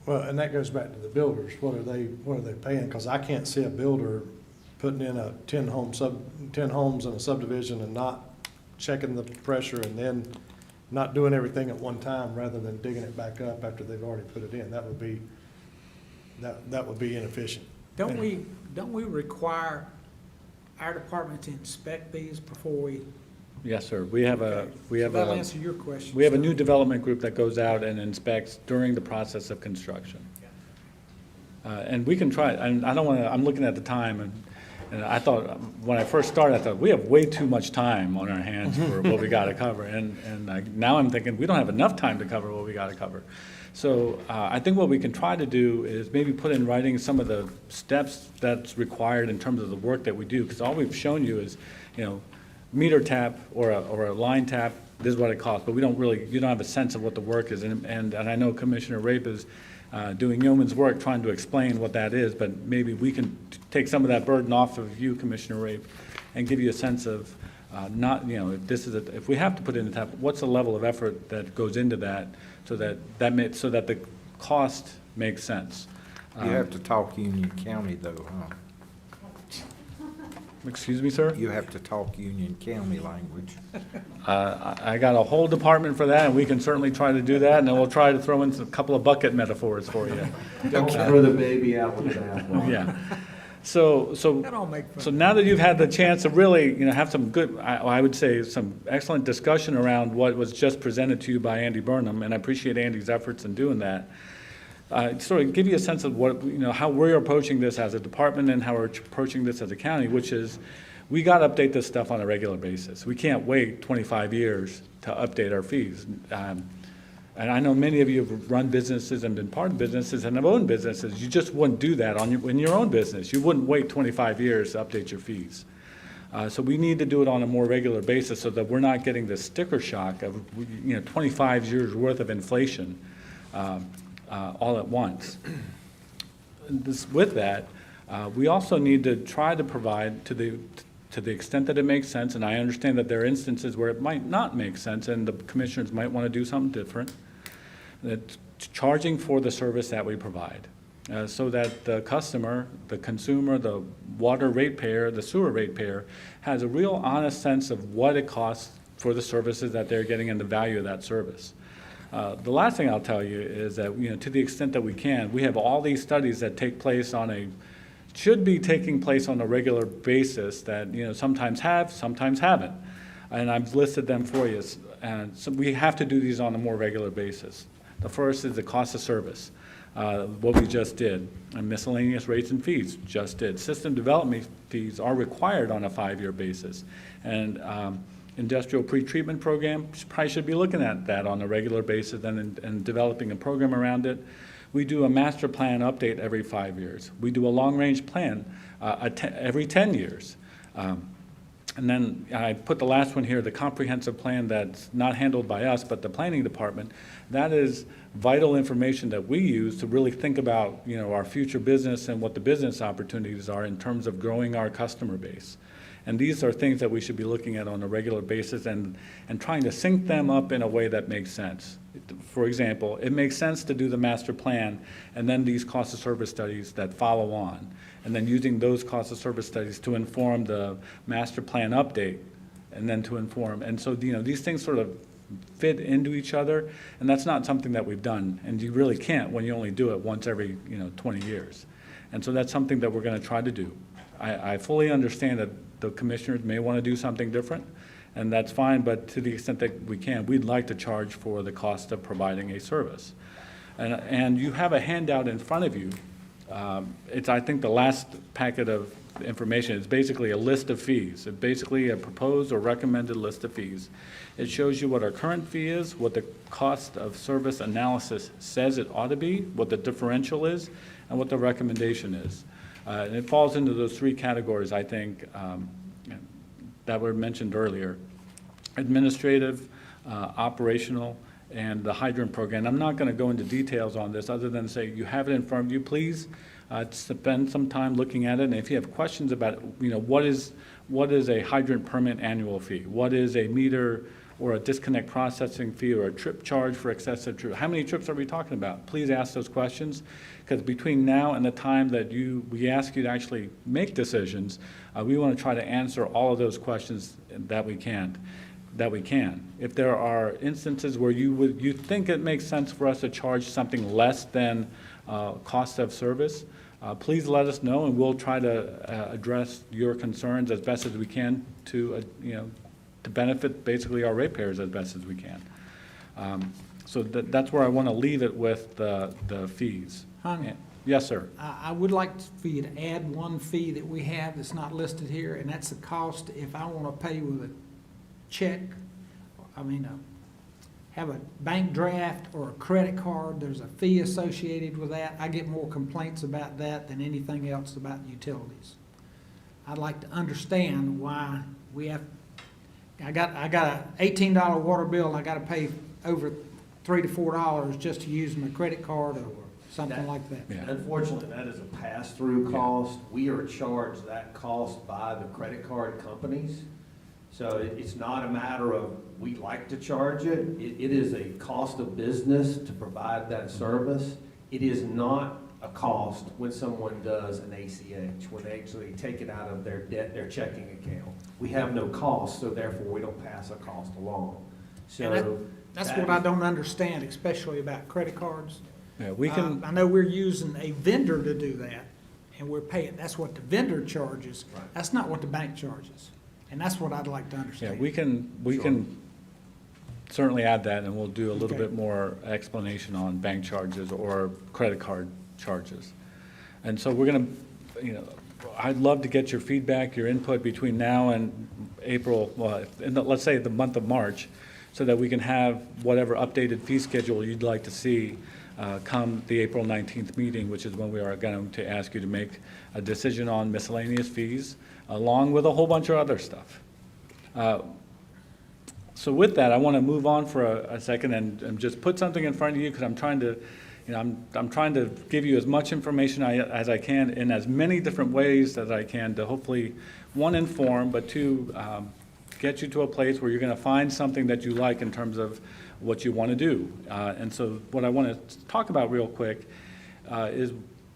Speaker 4: Well, and that goes back to the builders. What are they paying? Because I can't see a builder putting in a 10 homes in a subdivision and not checking the pressure and then not doing everything at one time rather than digging it back up after they've already put it in. That would be inefficient.
Speaker 1: Don't we require our department to inspect these before we?
Speaker 2: Yes, sir. We have a
Speaker 1: That'll answer your question.
Speaker 2: we have a new development group that goes out and inspects during the process of construction. And we can try, and I don't want to, I'm looking at the time, and I thought, when I first started, I thought, we have way too much time on our hands for what we got to cover. Now I'm thinking, we don't have enough time to cover what we got to cover. So I think what we can try to do is maybe put in writing some of the steps that's required in terms of the work that we do, because all we've shown you is, meter tap or a line tap, this is what it costs, but you don't have a sense of what the work is. And I know Commissioner Rape is doing yeoman's work trying to explain what that is, but maybe we can take some of that burden off of you, Commissioner Rape, and give you a sense of if we have to put in the tap, what's the level of effort that goes into that, so that the cost makes sense.
Speaker 6: You have to talk Union County though, huh?
Speaker 2: Excuse me, sir?
Speaker 6: You have to talk Union County language.
Speaker 2: I got a whole department for that, and we can certainly try to do that, and then we'll try to throw in a couple of bucket metaphors for you.
Speaker 5: Don't throw the baby out with the bathwater.
Speaker 2: Yeah. So
Speaker 1: That all make
Speaker 2: So now that you've had the chance to really, have some good, I would say, some excellent discussion around what was just presented to you by Andy Burnham, and I appreciate Andy's efforts in doing that. Sort of give you a sense of what, how we're approaching this as a department and how we're approaching this as a county, which is, we got to update this stuff on a regular basis. We can't wait 25 years to update our fees. And I know many of you have run businesses and been part of businesses and have owned businesses. You just wouldn't do that in your own business. You wouldn't wait 25 years to update your fees. So we need to do it on a more regular basis so that we're not getting the sticker shock of 25 years worth of inflation all at once. With that, we also need to try to provide to the extent that it makes sense, and I understand that there are instances where it might not make sense and the commissioners might want to do something different, that charging for the service that we provide, so that the customer, the consumer, the water ratepayer, the sewer ratepayer has a real honest sense of what it costs for the services that they're getting and the value of that service. The last thing I'll tell you is that, to the extent that we can, we have all these studies that should be taking place on a regular basis that, sometimes have, sometimes haven't. And I've listed them for you. And so we have to do these on a more regular basis. The first is the cost of service, what we just did, and miscellaneous rates and fees just did. System development fees are required on a 5-year basis. And industrial pretreatment program probably should be looking at that on a regular basis and developing a program around it. We do a master plan update every 5 years. We do a long-range plan every 10 years. And then I put the last one here, the comprehensive plan that's not handled by us, but the planning department. That is vital information that we use to really think about, you know, our future business and what the business opportunities are in terms of growing our customer base. And these are things that we should be looking at on a regular basis and trying to sync them up in a way that makes sense. For example, it makes sense to do the master plan and then these cost of service studies that follow on. And then using those cost of service studies to inform the master plan update and then to inform. And so, you know, these things sort of fit into each other, and that's not something that we've done. And you really can't when you only do it once every, 20 years. And so that's something that we're going to try to do. I fully understand that the commissioners may want to do something different, and that's fine, but to the extent that we can, we'd like to charge for the cost of providing a service. And you have a handout in front of you. It's, I think, the last packet of information. It's basically a list of fees. It's basically a proposed or recommended list of fees. It shows you what our current fee is, what the cost of service analysis says it ought to be, what the differential is, and what the recommendation is. And it falls into those 3 categories, I think, that were mentioned earlier: administrative, operational, and the hydrant program. I'm not going to go into details on this other than say you have it in front of you. Please spend some time looking at it. And if you have questions about, what is a hydrant permit annual fee? What is a meter or a disconnect processing fee or a trip charge for excessive trip? How many trips are we talking about? Please ask those questions, because between now and the time that we ask you to actually make decisions, we want to try to answer all of those questions that we can. If there are instances where you think it makes sense for us to charge something less than cost of service, please let us know, and we'll try to address your concerns as best as we can to benefit basically our ratepayers as best as we can. So that's where I want to leave it with the fees.
Speaker 1: Hung.
Speaker 2: Yes, sir.
Speaker 1: I would like for you to add one fee that we have that's not listed here, and that's the cost if I want to pay with a check, have a bank draft or a credit card. There's a fee associated with that. I get more complaints about that than anything else about utilities. I'd like to understand why we have, I got a $18 water bill, and I got to pay over $3 to $4 just to use my credit card or something like that.
Speaker 2: Yeah.
Speaker 5: Unfortunately, that is a pass-through cost. We are charged that cost by the credit card companies. So it's not a matter of we'd like to charge it. It is a cost of business to provide that service. It is not a cost when someone does an ACH, when they actually take it out of their checking account. We have no cost, so therefore we don't pass a cost along. So
Speaker 1: That's what I don't understand, especially about credit cards.
Speaker 2: Yeah, we can.
Speaker 1: I know we're using a vendor to do that, and we're paying, that's what the vendor charges.
Speaker 5: Right.
Speaker 1: That's not what the bank charges. And that's what I'd like to
Speaker 2: Yeah,
Speaker 1: understand.
Speaker 2: we can certainly add that, and we'll do a little
Speaker 1: Okay.
Speaker 2: bit more explanation on bank charges or credit card charges. And so we're gonna, I'd love to get your feedback, your input between now and April, let's say the month of March, so that we can have whatever updated fee schedule you'd like to see come the April 19th meeting, which is when we are going to ask you to make a decision on miscellaneous fees, along with a whole bunch of other stuff. So with that, I want to move on for a second and just put something in front of you, because I'm trying to, I'm trying to give you as much information as I can in as many different ways as I can to hopefully, 1, inform, but 2, get you to a place where you're going to find something that you like in terms of what you want to do. And so what I want to talk about real quick is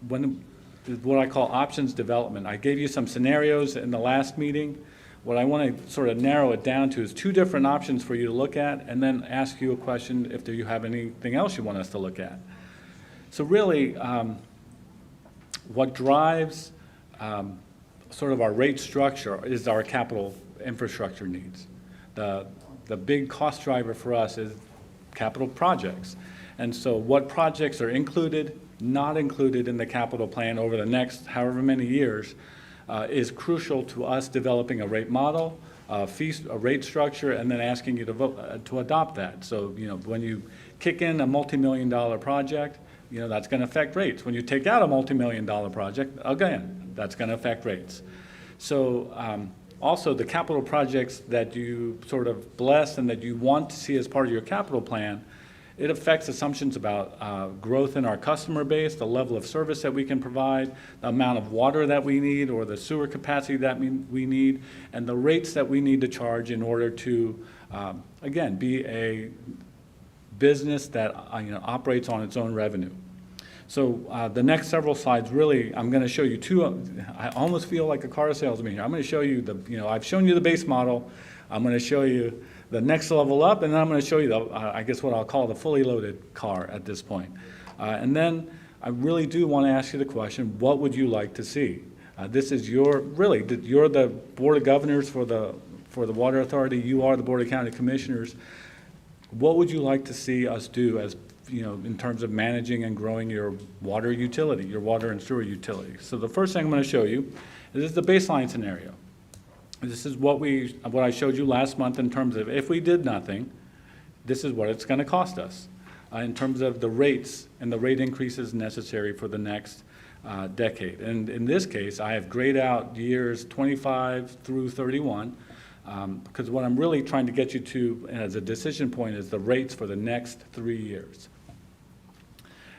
Speaker 2: what I call options development. I gave you some scenarios in the last meeting. What I want to sort of narrow it down to is 2 different options for you to look at, and then ask you a question if you have anything else you want us to look at. So really, what drives sort of our rate structure is our capital infrastructure needs. The the big cost driver for us is capital projects. And so what projects are included, not included in the capital plan over the next however many years is crucial to us developing a rate model, a rate structure, and then asking you to vote, to adopt that. So, when you kick in a multi-million-dollar project, that's going to affect rates. When you take out a multi-million-dollar project, again, that's going to affect rates. So also the capital projects that you sort of bless and that you want to see as part of your capital plan, it affects assumptions about growth in our customer base, the level of service that we can provide, the amount of water that we need or the sewer capacity that we need, and the rates that we need to charge in order to, again, be a business that operates on its own revenue. So the next several slides, really, I'm going to show you two. I almost feel like a car salesman here. I'm going to show you I've shown you the base model. I'm going to show you the next level up, and then I'm going to show you I guess what I'll call the fully loaded car at this point. And then I really do want to ask you the question: what would you like to see? This is you're the Board of Governors for the Water Authority. You are the Board of County Commissioners. What would you like to see us do as in terms of managing and growing your water utility, your water and sewer utility? So the first thing I'm going to show you is the baseline scenario. This is what I showed you last month in terms of if we did nothing, this is what it's going to cost us in terms of the rates and the rate increases necessary for the next decade. And in this case, I have grayed out years 25 through 31 because what I'm really trying to get you to as a decision point is the rates for the next 3 years.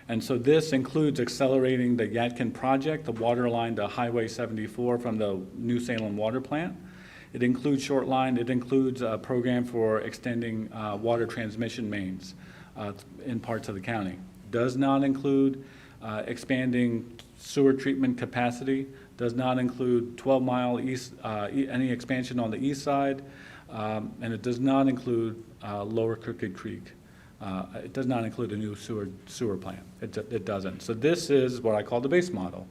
Speaker 2: And so this includes accelerating the Yadkin project, the water line to Highway 74 from the New Salem water plant. It includes short line. It includes a program for extending water transmission mains in parts of the county. Does not include expanding sewer treatment capacity. Does not include 12-mile east, any expansion on the east side, and it does not include Lower Crooked Creek. It does not include a new sewer plant. It doesn't. So this is what I call the base model.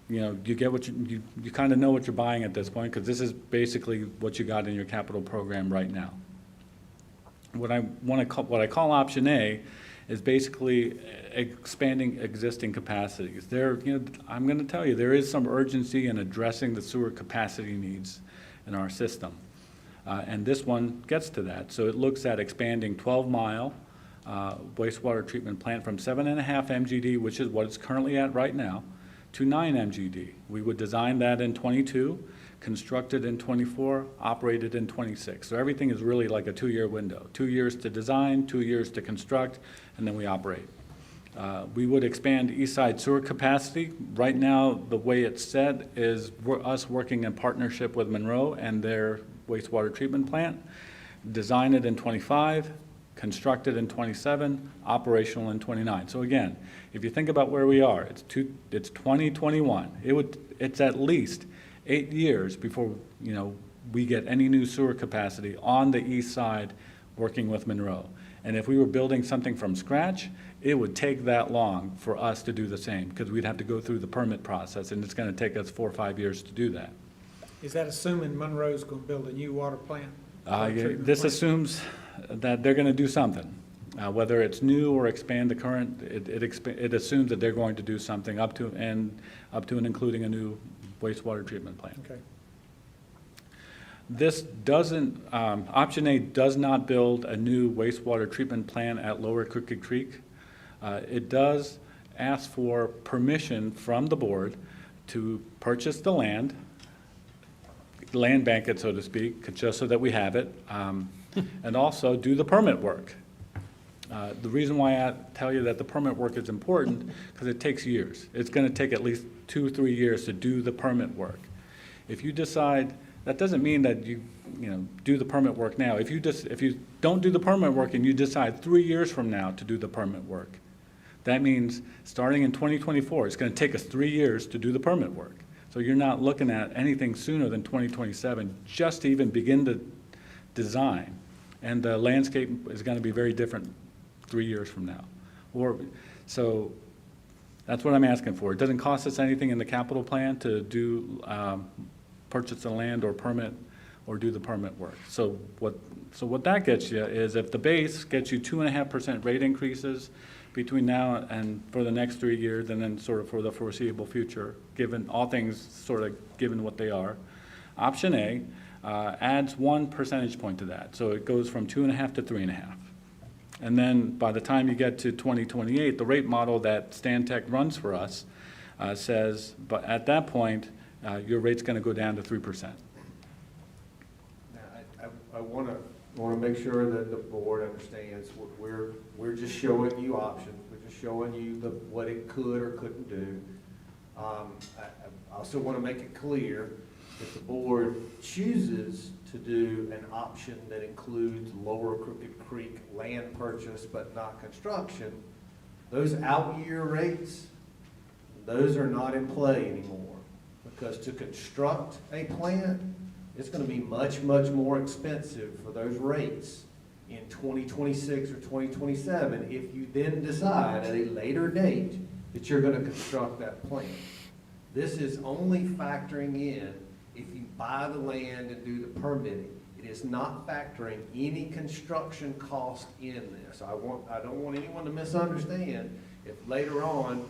Speaker 2: You get what you kind of know what you're buying at this point, because this is basically what you got in your capital program right now. What I call option A is basically expanding existing capacities. I'm going to tell you, there is some urgency in addressing the sewer capacity needs in our system. And this one gets to that. So it looks at expanding 12-mile wastewater treatment plant from 7.5 MGD, which is what it's currently at right now, to 9 MGD. We would design that in 22, construct it in 24, operate it in 26. So everything is really like a 2-year window. 2 years to design, 2 years to construct, and then we operate. We would expand east side sewer capacity. Right now, the way it's set is us working in partnership with Monroe and their wastewater treatment plant. Design it in 25, construct it in 27, operational in 29. So again, if you think about where we are, it's 2021. It's at least 8 years before we get any new sewer capacity on the east side working with Monroe. And if we were building something from scratch, it would take that long for us to do the same, because we'd have to go through the permit process, and it's going to take us 4 or 5 years to do that.
Speaker 1: Is that assuming Monroe's going to build a new water plant?
Speaker 2: This assumes that they're going to do something, whether it's new or expand the current. It assumes that they're going to do something up to and including a new wastewater treatment plant.
Speaker 1: Okay.
Speaker 2: This doesn't, option A does not build a new wastewater treatment plant at Lower Crooked Creek. It does ask for permission from the board to purchase the land bank it, so to speak, just so that we have it, and also do the permit work. The reason why I tell you that the permit work is important, because it takes years. It's going to take at least 2 or 3 years to do the permit work. If you decide, that doesn't mean that you do the permit work now. If you don't do the permit work and you decide 3 years from now to do the permit work, that means starting in 2024, it's going to take us 3 years to do the permit work. So you're not looking at anything sooner than 2027 just to even begin to design. And the landscape is going to be very different 3 years from now. So that's what I'm asking for. It doesn't cost us anything in the capital plan to do purchase the land or permit or do the permit work. So what that gets you is if the base gets you 2.5% rate increases between now and for the next 3 years, and then sort of for the foreseeable future, given all things sort of given what they are. Option A adds 1 percentage point to that. So it goes from 2.5 to 3.5. And then by the time you get to 2028, the rate model that Stantec runs for us says, but at that point, your rate's going to go down to 3%.
Speaker 5: Now, I want to make sure that the board understands, we're just showing you options, we're just showing you what it could or couldn't do. I also want to make it clear, if the board chooses to do an option that includes Lower Crooked Creek land purchase but not construction, those out-year rates, those are not in play anymore. Because to construct a plant, it's going to be much, much more expensive for those rates in 2026 or 2027 if you then decide at a later date that you're going to construct that plant. This is only factoring in if you buy the land and do the permitting. It is not factoring any construction cost in this. I don't want anyone to misunderstand. If later on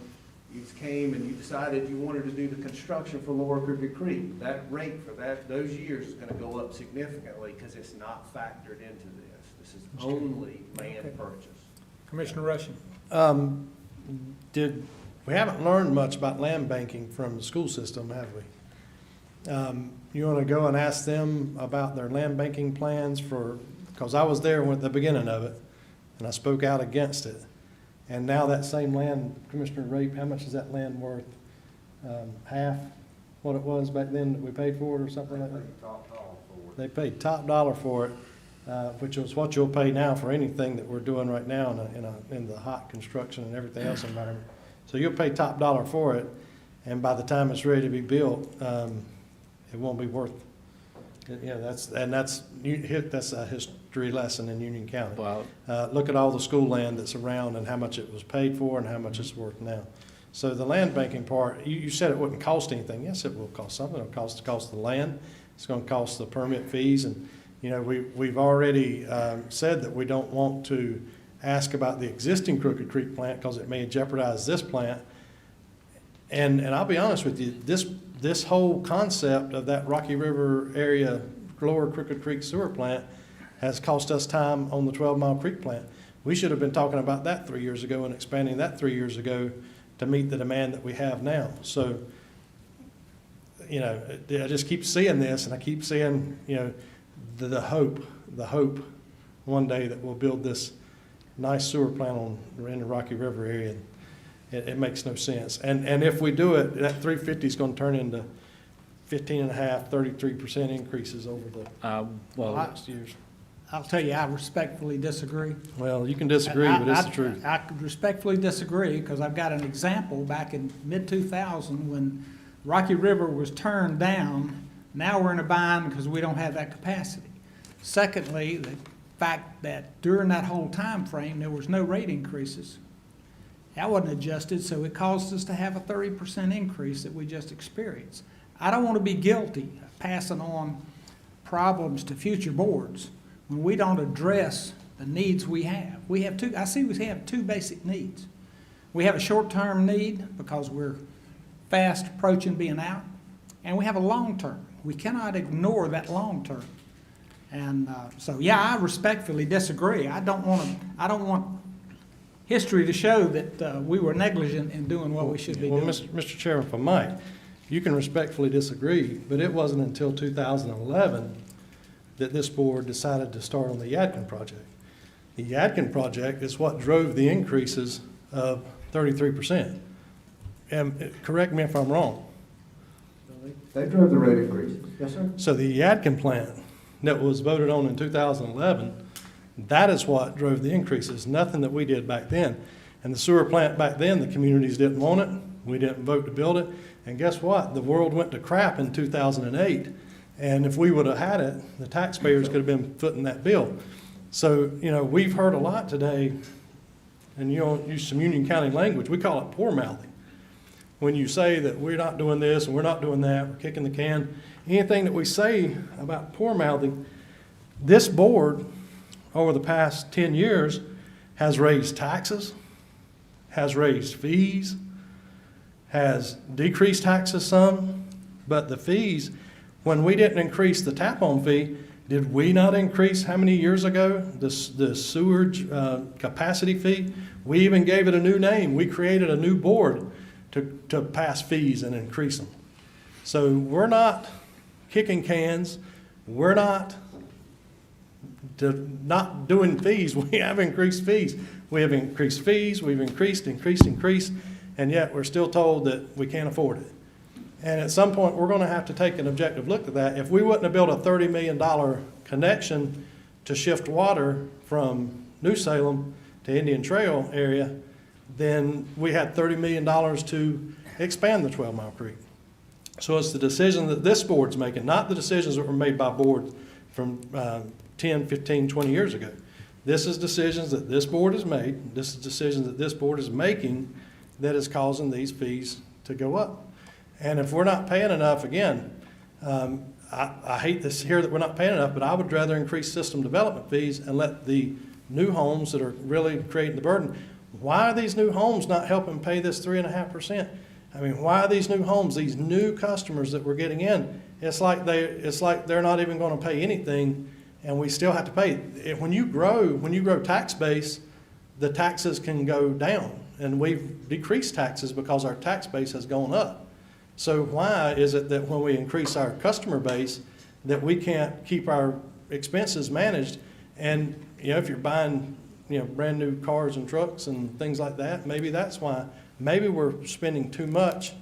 Speaker 5: you came and you decided you wanted to do the construction for Lower Crooked Creek, that rate for those years is going to go up significantly because it's not factored into this. This is only land purchase.
Speaker 1: Commissioner Rushing.
Speaker 4: We haven't learned much about land banking from the school system, have we? You want to go and ask them about their land banking plans because I was there at the beginning of it, and I spoke out against it. And now that same land, Commissioner Rape, how much is that land worth? Half what it was back then that we paid for it or something like that? They paid top dollar for it, which is what you'll pay now for anything that we're doing right now in the hot construction and everything else environment. So you'll pay top dollar for it, and by the time it's ready to be built, it won't be worth. That's a history lesson in Union County.
Speaker 2: Wow.
Speaker 4: Look at all the school land that's around and how much it was paid for and how much it's worth now. So the land banking part, you said it wouldn't cost anything. Yes, it will cost something. It'll cost the land. It's going to cost the permit fees, and we've already said that we don't want to ask about the existing Crooked Creek plant because it may jeopardize this plant. And I'll be honest with you, this whole concept of that Rocky River area Lower Crooked Creek sewer plant has cost us time on the 12 Mile Creek plant. We should have been talking about that 3 years ago and expanding that 3 years ago to meet the demand that we have now. So, I just keep seeing this, and I keep seeing, the hope one day that we'll build this nice sewer plant in the Rocky River area. It makes no sense. And if we do it, that 350 is going to turn into 15.5%, 33% increases over the last years.
Speaker 1: I'll tell you, I respectfully disagree.
Speaker 4: Well, you can disagree, but it's the truth.
Speaker 1: I respectfully disagree because I've got an example back in mid-2000 when Rocky River was turned down. Now we're in a bind because we don't have that capacity. Secondly, the fact that during that whole time frame, there was no rate increases. That wasn't adjusted, so it caused us to have a 30% increase that we just experienced. I don't want to be guilty of passing on problems to future boards when we don't address the needs we have. We have two basic needs. We have a short-term need because we're fast approaching being out, and we have a long-term. We cannot ignore that long-term. And I respectfully disagree. I don't want history to show that we were negligent in doing what we should be doing.
Speaker 4: Well, Mr. Chairman, if I might, you can respectfully disagree, but it wasn't until 2011 that this board decided to start on the Yadkin project. The Yadkin project is what drove the increases of 33%. And correct me if I'm wrong.
Speaker 5: They drove the rate increase. Yes, sir.
Speaker 4: So the Yadkin plant that was voted on in 2011, that is what drove the increases, nothing that we did back then. And the sewer plant back then, the communities didn't want it. We didn't vote to build it. And guess what? The world went to crap in 2008. And if we would have had it, the taxpayers could have been footing that bill. So, we've heard a lot today, and use some Union County language. We call it poor mouthing. when you say that we're not doing this and we're not doing that, we're kicking the can, anything that we say about poor mouthing, this board, over the past 10 years, has raised taxes, has raised fees, has decreased taxes some, but the fees, when we didn't increase the tap-on fee, did we not increase how many years ago the sewage capacity fee? We even gave it a new name. We created a new board to pass fees and increase them. So we're not kicking cans. We're not doing fees. We have increased fees. We have increased fees. We've increased, and yet we're still told that we can't afford it. And at some point, we're going to have to take an objective look at that. If we wouldn't have built a $30 million connection to shift water from New Salem to Indian Trail area, then we had $30 million to expand the 12-Mile Creek. So it's the decision that this board's making, not the decisions that were made by boards from 10, 15, 20 years ago. This is decisions that this board has made. This is decisions that this board is making that is causing these fees to go up. And if we're not paying enough, again, I hate this here that we're not paying enough, but I would rather increase system development fees and let the new homes that are really creating the burden. Why are these new homes not helping pay this 3.5%? I mean, why are these new homes, these new customers that we're getting in, it's like they're not even going to pay anything, and we still have to pay. When you grow tax base, the taxes can go down, and we've decreased taxes because our tax base has gone up. So why is it that when we increase our customer base that we can't keep our expenses managed? And if you're buying brand new cars and trucks and things like that, maybe that's why. Maybe we're spending too much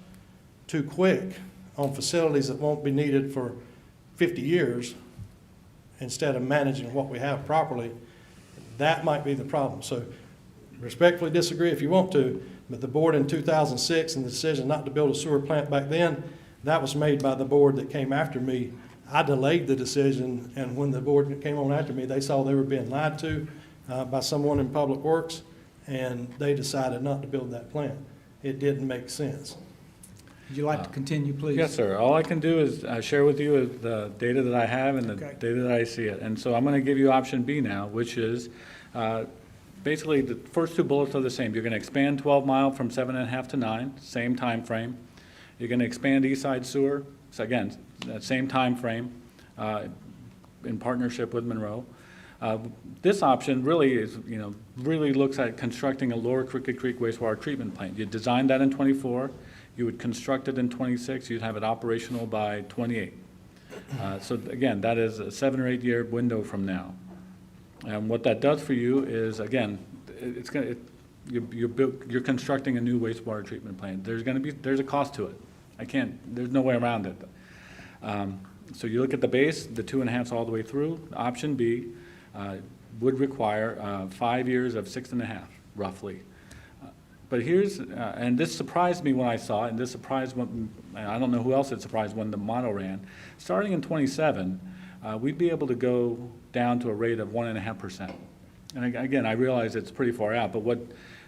Speaker 4: too quick on facilities that won't be needed for 50 years instead of managing what we have properly. That might be the problem. So respectfully disagree if you want to, but the board in 2006 and the decision not to build a sewer plant back then, that was made by the board that came after me. I delayed the decision, and when the board that came on after me, they saw they were being lied to by someone in Public Works, and they decided not to build that plant. It didn't make sense.
Speaker 1: Would you like to continue, please?
Speaker 2: Yes, sir. All I can do is share with you the data that I have and the
Speaker 1: Okay.
Speaker 2: data that I see it. And so I'm going to give you option B now, which is basically the first two bullets are the same. You're going to expand 12 Mile from 7.5 to 9, same time frame. You're going to expand East Side Sewer, so again, that same time frame in partnership with Monroe. This option really is, really looks at constructing a Lower Crooked Creek wastewater treatment plant. You designed that in 24, you would construct it in 26, you'd have it operational by 28. So again, that is a 7 or 8 year window from now. And what that does for you is, again, you're constructing a new wastewater treatment plant. There's a cost to it. There's no way around it. So you look at the base, the 2.5's all the way through. Option B would require 5 years of 6.5, roughly. But and this surprised me when I saw it, and this surprised I don't know who else it surprised when the model ran. Starting in 27, we'd be able to go down to a rate of 1.5%. And again, I realize it's pretty far out, but what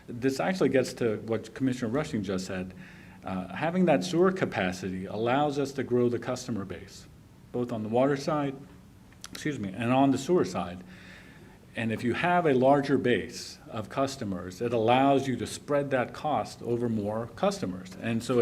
Speaker 2: this actually gets to what Commissioner Rushing just said. Having that sewer capacity allows us to grow the customer base, both on the water side, and on the sewer side. And if you have a larger base of customers, it allows you to spread that cost over more customers. And so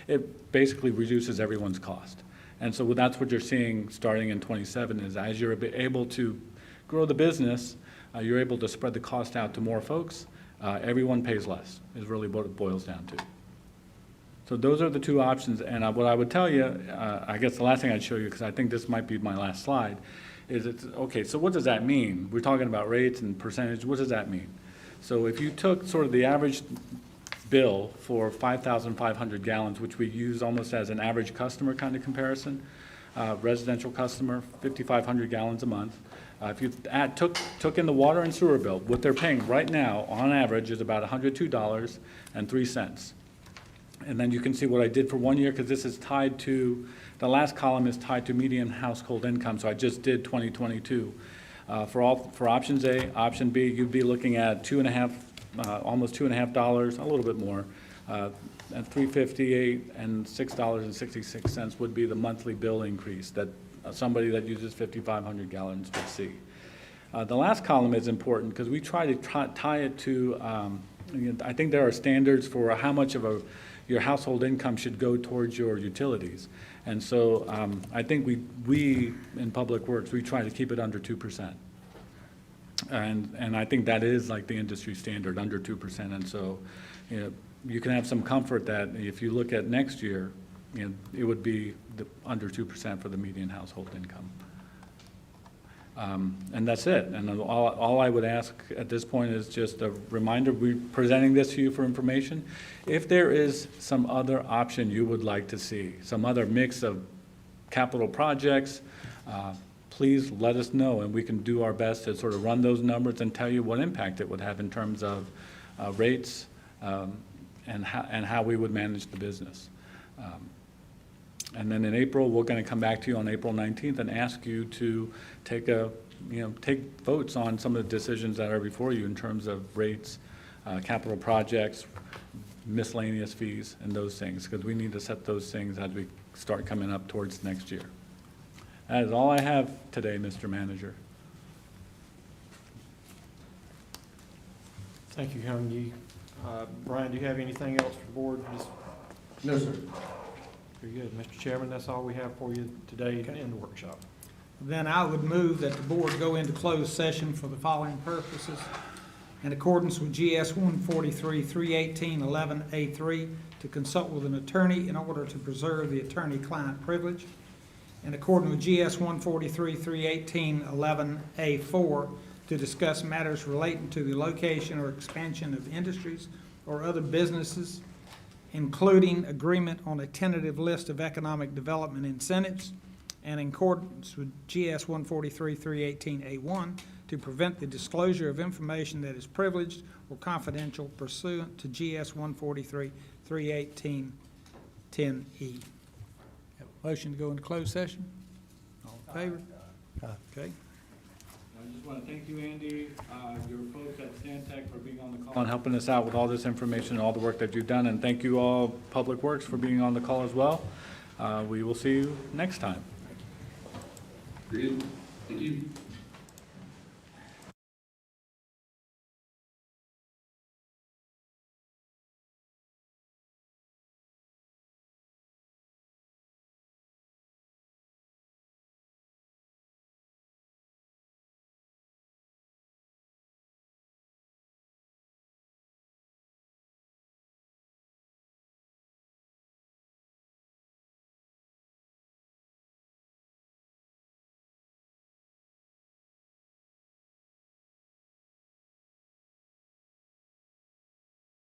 Speaker 2: it basically reduces everyone's cost. And so that's what you're seeing starting in 27 is as you're able to grow the business, you're able to spread the cost out to more folks. Everyone pays less is really what it boils down to. So those are the two options. And what I would tell you, I guess the last thing I'd show you, because I think this might be my last slide, is okay, so what does that mean? We're talking about rates and percentage. What does that mean? So if you took sort of the average bill for 5,500 gallons, which we use almost as an average customer kind of comparison, residential customer, 5,500 gallons a month. If you took in the water and sewer bill, what they're paying right now on average is about $102.03. And then you can see what I did for 1 year, because this is tied to, the last column is tied to median household income, so I just did 2022. For options A, option B, you'd be looking at almost $2.50, a little bit more, At $3.58 and $6.66 would be the monthly bill increase that somebody that uses 5,500 gallons would see. The last column is important because we try to tie it to, I think there are standards for how much of your household income should go towards your utilities. And so I think we in Public Works, we try to keep it under 2%. And I think that is like the industry standard, under 2%. And so, you can have some comfort that if you look at next year, it would be under 2% for the median household income. And that's it. And all I would ask at this point is just a reminder, we're presenting this to you for information. If there is some other option you would like to see, some other mix of capital projects, please let us know, and we can do our best to sort of run those numbers and tell you what impact it would have in terms of rates and how we would manage the business. And then in April, we're going to come back to you on April 19th and ask you to take votes on some of the decisions that are before you in terms of rates, capital projects, miscellaneous fees, and those things, because we need to set those things as we start coming up towards next year. That is all I have today, Mr. Manager.
Speaker 9: Thank you, Hung. Brian, do you have anything else for the board?
Speaker 5: No, sir.
Speaker 9: Very good. Mr. Chairman, that's all we have for you today in the workshop.
Speaker 1: Then I would move that the board go into closed session for the following purposes. In accordance with GS 143-318-11A3, to consult with an attorney in order to preserve the attorney-client privilege. In accordance with GS 143-318-11A4, to discuss matters relating to the location or expansion of industries or other businesses, including agreement on a tentative list of economic development incentives, and in accordance with GS 143-318A1, to prevent the disclosure of information that is privileged or confidential pursuant to GS 143-318-10E. Have a motion to go into closed session? All in favor? Okay.
Speaker 2: I just want to thank you, Andy, your folks at Stantec for being on the call and helping us out with all this information and all the work that you've done. And thank you all, Public Works, for being on the call as well. We will see you next time.
Speaker 3: Agreed. Thank you.